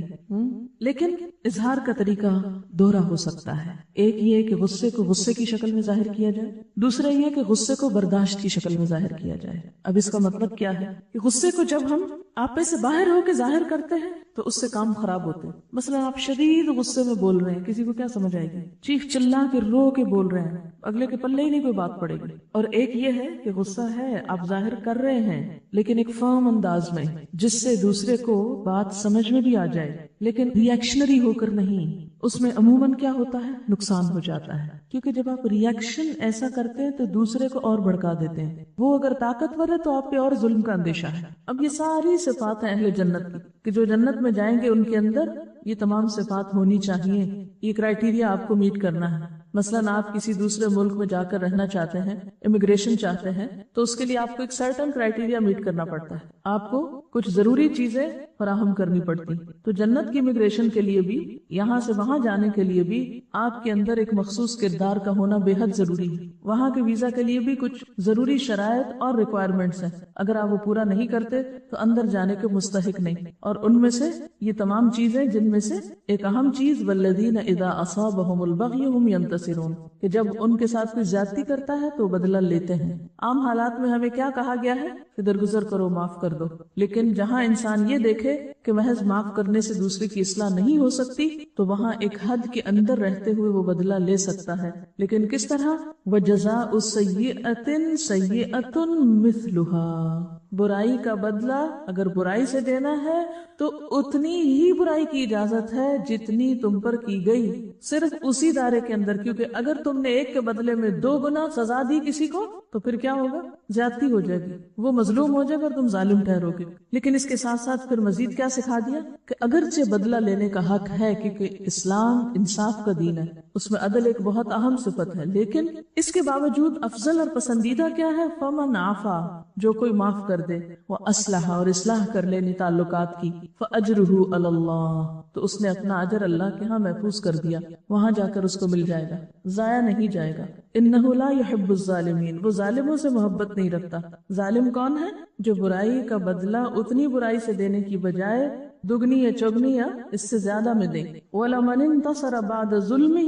لیکن اظہار کا طریقہ دوہرا ہو سکتا ہے. ایک یہ کہ غصے کو غصے کی شکل میں ظاہر کیا جائے، دوسرا یہ کہ غصے کو برداشت کی شکل میں ظاہر کیا جائے. اب اس کا مطلب کیا ہے کہ غصے کو جب ہم آپے سے باہر ہو کے ظاہر کرتے ہیں تو اس سے کام خراب ہوتے ہیں. مثلا آپ شدید غصے میں بول رہے ہیں، کسی کو کیا سمجھ آئے گی؟ چیخ چلا کے رو کے بول رہے ہیں، اگلے کے پلے ہی نہیں کوئی بات پڑے گی. اور ایک یہ ہے کہ غصہ ہے، آپ ظاہر کر رہے ہیں لیکن ایک فرم انداز میں، جس سے دوسرے کو بات سمجھ میں بھی آ جائے، لیکن ری ایکشنری ہو کر نہیں. اس میں عموماً کیا ہوتا ہے؟ نقصان ہو جاتا ہے، کیونکہ جب آپ ری ایکشن ایسا کرتے ہیں تو دوسرے کو اور بھڑکا دیتے ہیں. وہ اگر طاقتور ہے تو آپ پہ اور ظلم کا اندیشہ ہے. اب یہ ساری صفات ہیں اہل جنت کی، کہ جو جنت میں جائیں گے ان کے اندر یہ تمام صفات ہونی چاہیے. یہ کرائیٹیریا آپ کو میٹ کرنا ہے. مثلاً آپ کسی دوسرے ملک میں جا کر رہنا چاہتے ہیں، امیگریشن چاہتے ہیں، تو اس کے لیے آپ کو ایک سرٹن کرائیٹیریا میٹ کرنا پڑتا ہے. آپ کو کچھ ضروری چیزیں فراہم کرنی پڑتی. تو جنت کی امیگریشن کے لیے بھی، یہاں سے وہاں جانے کے لیے بھی آپ کے اندر ایک مخصوص کردار کا ہونا بے حد ضروری ہے. وہاں کے ویزا کے لیے بھی کچھ ضروری شرائط اور ریکوائرمنٹس ہیں، اگر آپ وہ پورا نہیں کرتے تو اندر جانے کے مستحق نہیں. اور ان میں سے یہ تمام چیزیں، جن میں سے ایک اہم چیز والذین اذا اصابہم البغی ہم ینتصرون، کہ جب ان کے ساتھ کوئی زیادتی کرتا ہے تو بدلہ لیتے ہیں. عام حالات میں ہمیں کیا کہا گیا ہے کہ درگزر کرو، معاف کر دو. لیکن جہاں انسان یہ دیکھے لگے کہ محض معاف کرنے سے دوسرے کی اصلاح نہیں ہو سکتی تو وہاں ایک حد کے اندر رہتے ہوئے وہ بدلہ لے سکتا ہے، لیکن کس طرح؟ وَجَزَاءُ سَيِّئَةٍ سَيِّئَةٌ مِثْلُهَا، برائی کا بدلہ اگر برائی سے دینا ہے تو اتنی ہی برائی کی اجازت ہے جتنی تم پر کی گئی، صرف اسی دائرے کے اندر، کیونکہ اگر تم نے ایک کے بدلے میں 2 گنا سزا دی کسی کو تو پھر کیا ہوگا؟ زیادتی ہو جائے گی، وہ مظلوم ہو جائے گا اور تم ظالم ٹھہرو گے۔ لیکن اس کے ساتھ ساتھ پھر مزید کیا سکھا دیا کہ اگرچہ بدلہ لینے کا حق ہے کیونکہ اسلام انصاف کا دین ہے، اس میں عدل ایک بہت اہم صفت ہے، لیکن اس کے باوجود افضل اور پسندیدہ کیا ہے؟ فمن عفا، جو کوئی معاف کر دے، وہ اصلح، اور اصلاح کر لے تعلقات کی، فاجرہ علی اللہ، تو اس نے اپنا اجر اللہ کے ہاں محفوظ کر دیا، وہاں جا کر اس کو مل جائے گا، ضائع نہیں جائے گا۔ انہ لا یحب الظالمین، وہ ظالموں سے محبت نہیں رکھتا۔ ظالم کون ہے؟ جو برائی کا بدلہ اتنی برائی سے دینے کی بجائے دگنی یا چگنی یا اس سے زیادہ میں دے۔ وَلَمَنِ انتصر بعد ظلمہ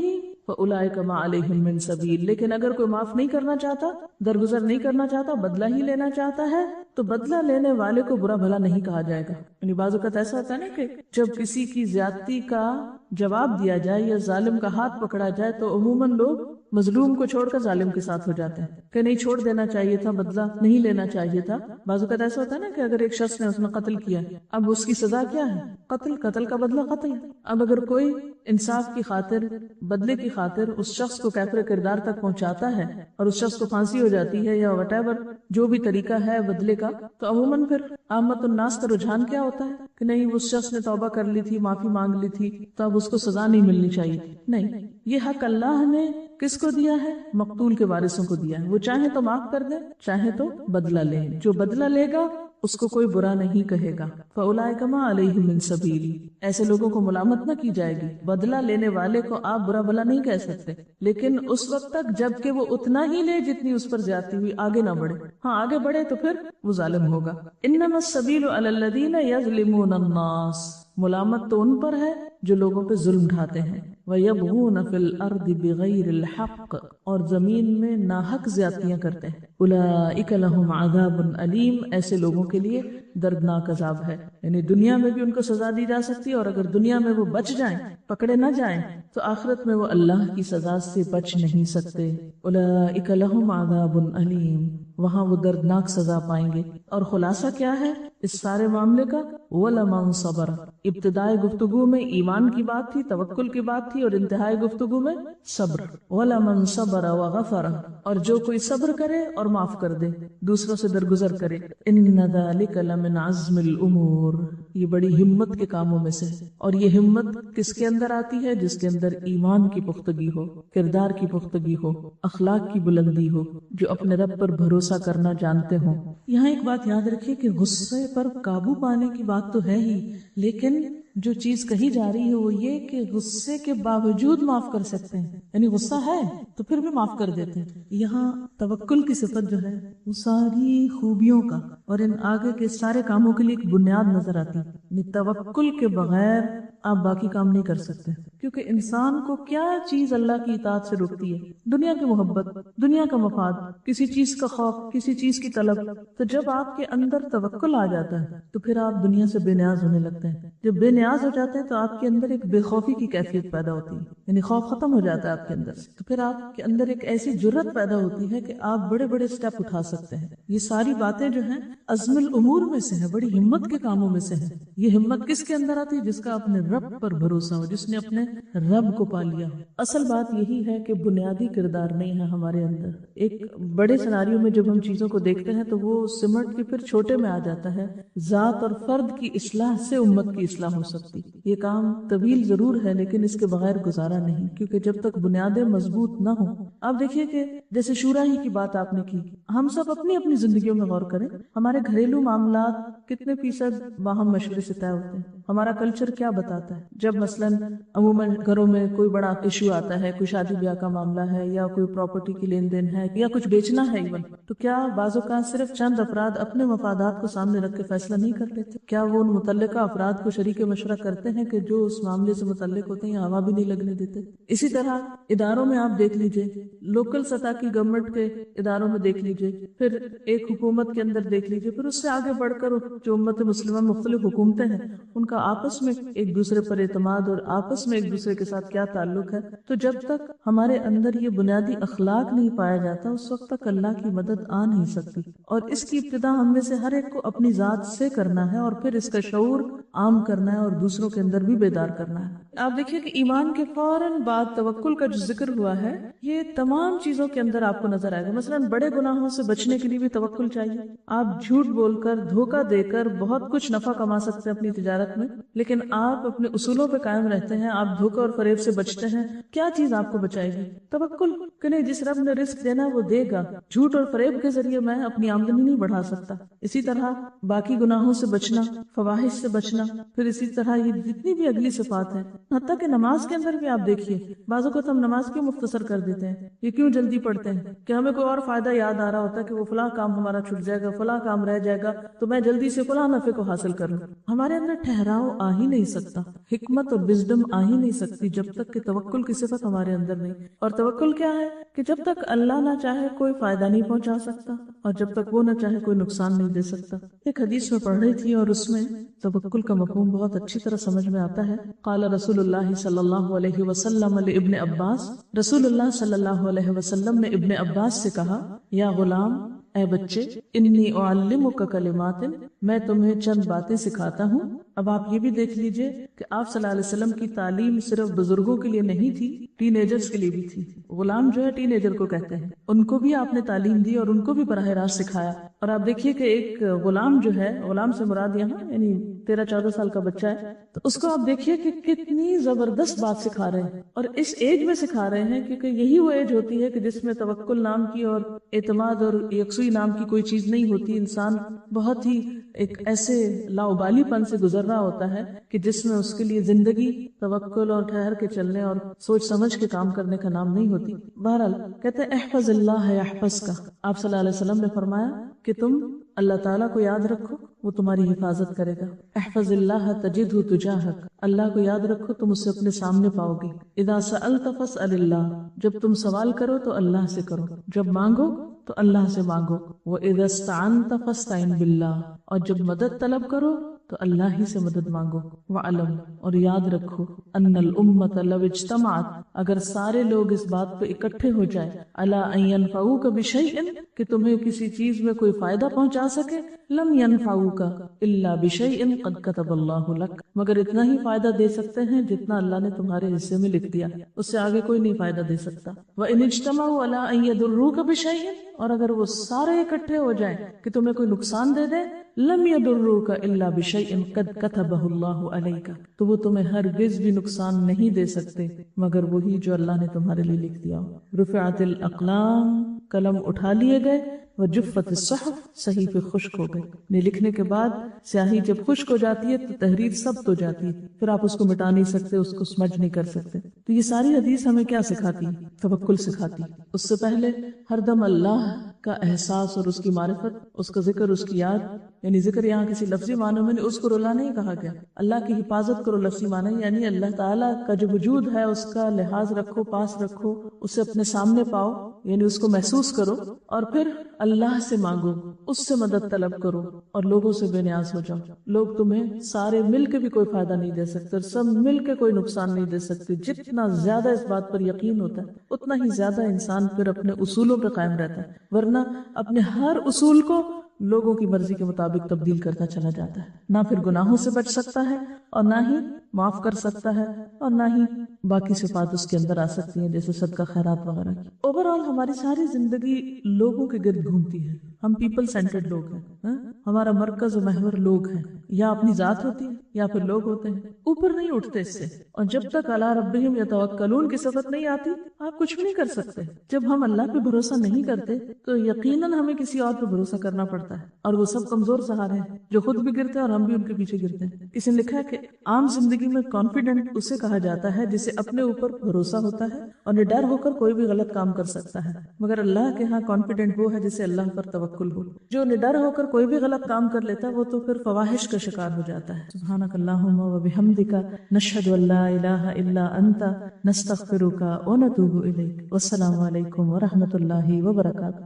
فَأُولَئِكَ مَا عَلَيْهِم مِّن سَبِيلٍ، لیکن اگر کوئی معاف نہیں کرنا چاہتا، درگزر نہیں کرنا چاہتا، بدلہ ہی لینا چاہتا ہے تو بدلہ لینے والے کو برا بھلا نہیں کہا جائے گا۔ یعنی بعض اوقات ایسا ہوتا ہے نا کہ جب کسی کی زیادتی کا جواب دیا جائے یا ظالم کا ہاتھ پکڑا جائے تو عموماً لوگ مظلوم کو چھوڑ کر ظالم کے ساتھ ہو جاتے ہیں کہ نہیں، چھوڑ دینا چاہیے تھا، بدلہ نہیں لینا چاہیے تھا۔ بعض اوقات ایسا ہوتا ہے نا کہ اگر ایک شخص نے اس نے قتل کیا، اب اس کی سزا کیا ہے؟ قتل، قتل کا بدلہ قتل۔ اب اگر کوئی انصاف کی خاطر، بدلے کی خاطر اس شخص کو کافر کردار تک پہنچاتا ہے اور اس شخص کو پھانسی ہو جاتی ہے یا وٹ ایور جو بھی طریقہ ہے بدلے کا، تو عموماً پھر عامت الناس کا رجحان کیا ہوتا ہے کہ نہیں، اس شخص نے توبہ کر لی تھی، معافی مانگ لی تھی، تو اب اس کو سزا نہیں ملنی چاہیے۔ نہیں، یہ حق اللہ نے کس کو دیا ہے؟ مقتول کے وارثوں کو دیا ہے۔ وہ چاہیں تو معاف کر دے، چاہیں تو بدلہ لے، جو بدلہ لے گا اس کو کوئی برا نہیں کہے گا۔ فَأُولَئِكَ مَا عَلَيْهِم مِّن سَبِيلٍ، ایسے لوگوں کو ملامت نہ کی جائے گی۔ بدلہ لینے والے کو آپ برا بھلا نہیں کہہ سکتے، لیکن اس وقت تک جب کہ وہ اتنا ہی لے جتنی اس پر زیادتی ہوئی، آگے نہ بڑھے۔ ہاں آگے بڑھے تو پھر وہ ظالم ہوگا۔ انما السبیل علی الذین یظلمون الناس، ملامت تو ان پر ہے جو لوگوں پہ ظلم ڈھاتے ہیں۔ وَيَبْغُونَ فِي الْأَرْضِ بِغَيْرِ الْحَقِّ، اور زمین میں ناحق زیادتیاں کرتے ہیں۔ أُولَئِكَ لَهُمْ عَذَابٌ أَلِيمٌ، ایسے لوگوں کے لیے دردناک عذاب ہے۔ یعنی دنیا میں بھی ان کو سزا دی جا سکتی ہے، اور اگر دنیا میں وہ بچ جائیں، پکڑے نہ جائیں، تو آخرت میں وہ اللہ کی سزا سے بچ نہیں سکتے۔ أُولَئِكَ لَهُمْ عَذَابٌ أَلِيمٌ، وہاں وہ دردناک سزا پائیں گے۔ اور خلاصہ کیا ہے اس سارے معاملے کا؟ وَلَمَنْ صَبَرَ، ابتدائی گفتگو میں ایمان کی بات تھی، توکل کی بات تھی، اور انتہائی گفتگو میں صبر۔ وَلَمَنْ صَبَرَ وَغَفَرَ، اور جو کوئی صبر کرے اور معاف کر دے، دوسروں سے درگزر کرے۔ إِنَّ ذَلِكَ لَمِنْ عَزْمِ الْأُمُورِ، یہ بڑی ہمت کے کاموں میں سے ہے۔ اور یہ ہمت کس کے اندر آتی ہے؟ جس کے اندر ایمان کی پختگی ہو، کردار کی پختگی ہو، اخلاق کی بلندی ہو، جو اپنے رب پر بھروسہ کرنا جانتے ہوں۔ یہاں ایک بات یاد رکھیے کہ غصے پر قابو پانے کی بات تو ہے ہی، لیکن جو چیز کہی جا رہی ہے وہ یہ کہ غصے کے باوجود معاف کر سکتے ہیں، یعنی غصہ ہے تو پھر بھی معاف کر دیتے ہیں۔ یہاں توکل کی صفت جو ہے وہ ساری خوبیوں کا اور ان آگے کے سارے کاموں کے لیے ایک بنیاد نظر آتی ہے۔ یعنی توکل کے بغیر آپ باقی کام نہیں کر سکتے، کیونکہ انسان کو کیا چیز اللہ کی اطاعت سے روکتی ہے؟ دنیا کی محبت، دنیا کا مفاد، کسی چیز کا خوف، کسی چیز کی طلب۔ تو جب آپ کے اندر توکل آ جاتا ہے تو پھر آپ دنیا سے بے نیاز ہونے لگتے ہیں۔ جب بے نیاز ہو جاتے ہیں تو آپ کے اندر ایک بے خوفی کی کیفیت پیدا ہوتی ہے، یعنی خوف ختم ہو جاتا ہے آپ کے اندر سے، تو پھر آپ کے اندر ایک ایسی جرت پیدا ہوتی ہے کہ آپ بڑے بڑے سٹیپ اٹھا سکتے ہیں۔ یہ ساری باتیں جو ہیں عزم الامور میں سے ہیں، بڑی ہمت کے کاموں میں سے ہیں۔ یہ ہمت کس کے اندر آتی ہے؟ جس کا اپنے رب پر بھروسہ ہو، جس نے اپنے رب کو پا لیا ہو۔ اصل بات یہی ہے کہ بنیادی کردار نہیں ہے ہمارے اندر۔ ایک بڑے سیناریو میں جب ہم چیزوں کو دیکھتے ہیں تو وہ سمٹ کے پھر چھوٹے میں آ جاتا ہے۔ ذات اور فرد کی اصلاح سے امت کی اصلاح ہو سکتی۔ یہ کام طویل ضرور ہے لیکن اس کے بغیر گزارا نہیں، کیونکہ جب تک بنیادیں مضبوط نہ ہوں۔ آپ دیکھیے کہ جیسے شورا ہی کی بات آپ نے کی، ہم سب اپنی اپنی زندگیوں میں غور کریں، ہمارے گھریلو معاملات کتنے فیصد باہم مشورے سے طے ہوتے ہیں؟ ہمارا کلچر کیا بتاتا ہے؟ جب مثلاً عموماً گھروں میں کوئی بڑا ایشو آتا ہے، کوئی شادی بیاہ کا معاملہ ہے یا کوئی پراپرٹی کی لین دین ہے یا کچھ بیچنا ہے ایون، تو کیا بعض اوقات صرف چند افراد اپنے مفادات کو سامنے رکھ کے فیصلہ نہیں کر لیتے؟ کیا وہ ان متعلقہ افراد کو شریک مشورہ کرتے ہیں کہ جو اس معاملے سے متعلق ہوتے ہیں ہوا بھی نہیں لگنے دیتے. اسی طرح اداروں میں آپ دیکھ لیجئے, لوکل سطح کی گورنمنٹ کے اداروں میں دیکھ لیجئے, پھر ایک حکومت کے اندر دیکھ لیجئے, پھر اس سے آگے بڑھ کر جو امت مسلمہ مختلف حکومتیں ہیں ان کا آپس میں ایک دوسرے پر اعتماد اور آپس میں ایک دوسرے کے ساتھ کیا تعلق ہے. تو جب تک ہمارے اندر یہ بنیادی اخلاق نہیں پایا جاتا اس وقت تک اللہ کی مدد آ نہیں سکتی. اور اس کی ابتدا ہم میں سے ہر ایک کو اپنی ذات سے کرنا ہے اور پھر اس کا شعور عام کرنا ہے اور دوسروں کے اندر بھی بیدار کرنا ہے. آپ دیکھیے کہ ایمان کے فوراً بعد توکل کا جو ذکر ہوا ہے یہ تمام چیزوں کے اندر آپ کو نظر آئے گا. مثلا بڑے گناہوں سے بچنے کے لیے بھی توکل چاہیے. آپ جھوٹ بول کر دھوکہ دے کر بہت کچھ نفع کما سکتے ہیں اپنی تجارت میں, لیکن آپ اپنے اصولوں پہ قائم رہتے ہیں, آپ دھوکہ اور فریب سے بچتے ہیں. کیا چیز آپ کو بچائے گی؟ توکل کہ نہیں, جس رب نے رزق دینا وہ دے گا. جھوٹ اور فریب کے ذریعے میں اپنی آمدنی نہیں بڑھا سکتا. اسی طرح باقی گناہوں سے بچنا, فواحش سے بچنا, پھر اسی طرح یہ جتنی بھی اگلی صفات ہیں, حتیٰ کہ نماز کے اندر بھی آپ دیکھیے بعض اوقات ہم نماز کیوں مختصر کر دیتے ہیں, یہ کیوں جلدی پڑھتے ہیں کہ ہمیں کوئی اور فائدہ یاد آ رہا ہوتا ہے کہ وہ فلاں کام ہمارا چھوٹ جائے گا, فلاں کام رہ جائے گا, تو میں جلدی سے فلاں نفع کو حاصل کروں. ہمارے اندر ٹھہراؤ آ ہی نہیں سکتا, حکمت اور وزڈم آ ہی نہیں سکتی جب تک کہ توکل کی صفت ہمارے اندر نہیں. اور توکل کیا ہے کہ جب تک اللہ نہ چاہے کوئی فائدہ نہیں پہنچا سکتا اور جب تک وہ نہ چاہے کوئی نقصان نہیں دے سکتا. ایک حدیث میں پڑھ رہی تھی اور اس میں توکل کا مفہوم بہت اچھی طرح سمجھ میں آتا ہے. قال رسول اللہ صلی اللہ علیہ وسلم لابن عباس, رسول اللہ صلی اللہ علیہ وسلم نے ابن عباس سے کہا, یا غلام, اے بچے, انی اعلمک کلمات, میں تمہیں چند باتیں سکھاتا ہوں. اب آپ یہ بھی دیکھ لیجئے کہ آپ صلی اللہ علیہ وسلم کی تعلیم صرف بزرگوں کے لیے نہیں تھی, ٹین ایجرز کے لیے بھی تھی. غلام جو ہے ٹین ایجر کو کہتے ہیں, ان کو بھی آپ نے تعلیم دی اور ان کو بھی براہ راست سکھایا. اور آپ دیکھیے کہ ایک غلام جو ہے, غلام سے مراد یہاں یعنی 13-14 سال کا بچہ ہے, تو اس کو آپ دیکھیے کہ کتنی زبردست بات سکھا رہے ہیں اور اس ایج میں سکھا رہے ہیں, کیونکہ یہی وہ ایج ہوتی ہے کہ جس میں توکل نام کی اور اعتماد اور یکسوئی نام کی کوئی چیز نہیں ہوتی. انسان بہت ہی ایک ایسے لاؤبالی پن سے گزر رہا ہوتا ہے کہ جس میں اس کے لیے زندگی توکل اور ٹھہر کے چلنے اور سوچ سمجھ کے کام کرنے کا نام نہیں ہوتی. بہرحال کہتے ہیں احفظ اللہ یحفظ کا. آپ صلی اللہ علیہ وسلم نے فرمایا کہ تم اللہ تعالیٰ کو یاد رکھو, وہ تمہاری حفاظت کرے گا. احفظ اللہ تجدہ تجاہک, اللہ کو یاد رکھو تم اسے اپنے سامنے پاؤ گے. اذا سألت فاسأل اللہ, جب تم سوال کرو تو اللہ سے کرو, جب مانگو تو اللہ سے مانگو. وَإِذَا اسْتَعَنْتَ فَاسْتَعِنْ بِاللَّهِ, اور جب مدد طلب کرو تو اللہ ہی سے مدد مانگو. وَعَلَمْ, اور یاد رکھو, أَنَّ الْأُمَّةَ لَوْ اجْتَمَعَتْ, اگر سارے لوگ اس بات پہ اکٹھے ہو جائیں, عَلَىٰ أَن يَنْفَعُوكَ بِشَيْءٍ, کہ تمہیں کسی چیز میں کوئی فائدہ پہنچا سکے, لَمْ يَنْفَعُوكَ إِلَّا بِشَيْءٍ قَدْ كَتَبَ اللَّهُ لَكَ, مگر اتنا ہی فائدہ دے سکتے ہیں جتنا اللہ نے تمہارے حصے میں لکھ دیا, اس سے آگے کوئی نہیں فائدہ دے سکتا. وَإِنِ اجْتَمَعُوا عَلَىٰ أَن يَضُرُّوكَ بِشَيْءٍ, اور اگر وہ سارے اکٹھے ہو جائیں کہ تمہیں کوئی نقصان دے دے, لَمْ يَضُرُّوكَ إِلَّا بِشَيْءٍ قَدْ كَتَبَهُ اللَّهُ عَلَيْكَ, تو وہ تمہیں ہرگز بھی نقصان نہیں دے سکتے مگر وہی جو اللہ نے تمہارے لیے لکھ دیا. رفعت الاقلام, قلم اٹھا لیے گئے, وجفت الصحف, صحیفے خشک ہو گئے. نے لکھنے کے بعد سیاہی جب خشک ہو جاتی ہے تو تحریر سخت ہو جاتی ہے, پھر آپ اس کو مٹا نہیں سکتے, اس کو سمجھ نہیں کر سکتے. تو یہ ساری حدیث ہمیں کیا سکھاتی؟ توکل سکھاتی. اس سے پہلے ہر دم اللہ کا احساس اور اس کی معرفت, اس کا ذکر, اس کی یاد, یعنی ذکر یہاں کسی لفظی معنی میں اس کو رولا نہیں کہا گیا. اللہ کی حفاظت کرو لفظی معنی, یعنی اللہ تعالیٰ کا جو وجود ہے اس کا لحاظ رکھو, پاس رکھو, اسے اپنے سامنے پاؤ, یعنی اس کو محسوس کرو, اور پھر اللہ سے مانگو, اس سے مدد طلب کرو اور لوگوں سے بے نیاز ہو جاؤ. لوگ تمہیں سارے مل کے بھی کوئی فائدہ نہیں دے سکتے اور سب مل کے کوئی نقصان نہیں دے سکتے. جتنا زیادہ اس بات پر یقین ہوتا ہے اتنا ہی زیادہ انسان پھر اپنے اصولوں پہ قائم رہتا ہے, ورنہ اپنے ہر اصول کو لوگوں کی مرضی کے مطابق تبدیل کرتا چلا جاتا ہے. نہ پھر گناہوں سے بچ سکتا ہے اور نہ ہی معاف کر سکتا ہے اور نہ ہی باقی صفات اس کے اندر آ سکتی ہیں جیسے صدقہ خیرات وغیرہ کی. اوور آل ہماری ساری زندگی لوگوں کے گرد گھومتی ہے. ہم پیپل سینٹرڈ لوگ ہیں, ہمارا مرکز و محور لوگ ہیں, یا اپنی ذات ہوتی ہے یا پھر لوگ ہوتے ہیں, اوپر نہیں اٹھتے اس سے. اور جب تک علی ربہم یتوکلون کی صفت نہیں آتی آپ کچھ بھی نہیں کر سکتے. جب ہم اللہ پہ بھروسہ نہیں کرتے تو یقیناً ہمیں کسی اور پہ بھروسہ کرنا پڑتا ہے, اور وہ سب کمزور سہارے ہیں جو خود بھی گرتے ہیں اور ہم بھی ان کے پیچھے گرتے ہیں. کسی نے لکھا ہے کہ عام زندگی میں کانفیڈنٹ اسے کہا جاتا ہے جسے اپنے اوپر بھروسہ ہوتا ہے اور نڈر ہو کر کوئی بھی غلط کام کر سکتا ہے, مگر اللہ کے ہاں کانفیڈنٹ وہ ہے جسے اللہ پر توکل ہو. جو نڈر ہو کر کوئی بھی غلط کام کر لیتا ہے وہ تو پھر فواحش کا شکار ہو جاتا ہے. سبحانک اللہم و بحمدک نشہد ان لا الہ الا انت نستغفرک و نتوب الیک. والسلام علیکم ورحمۃ اللہ وبرکاتہ.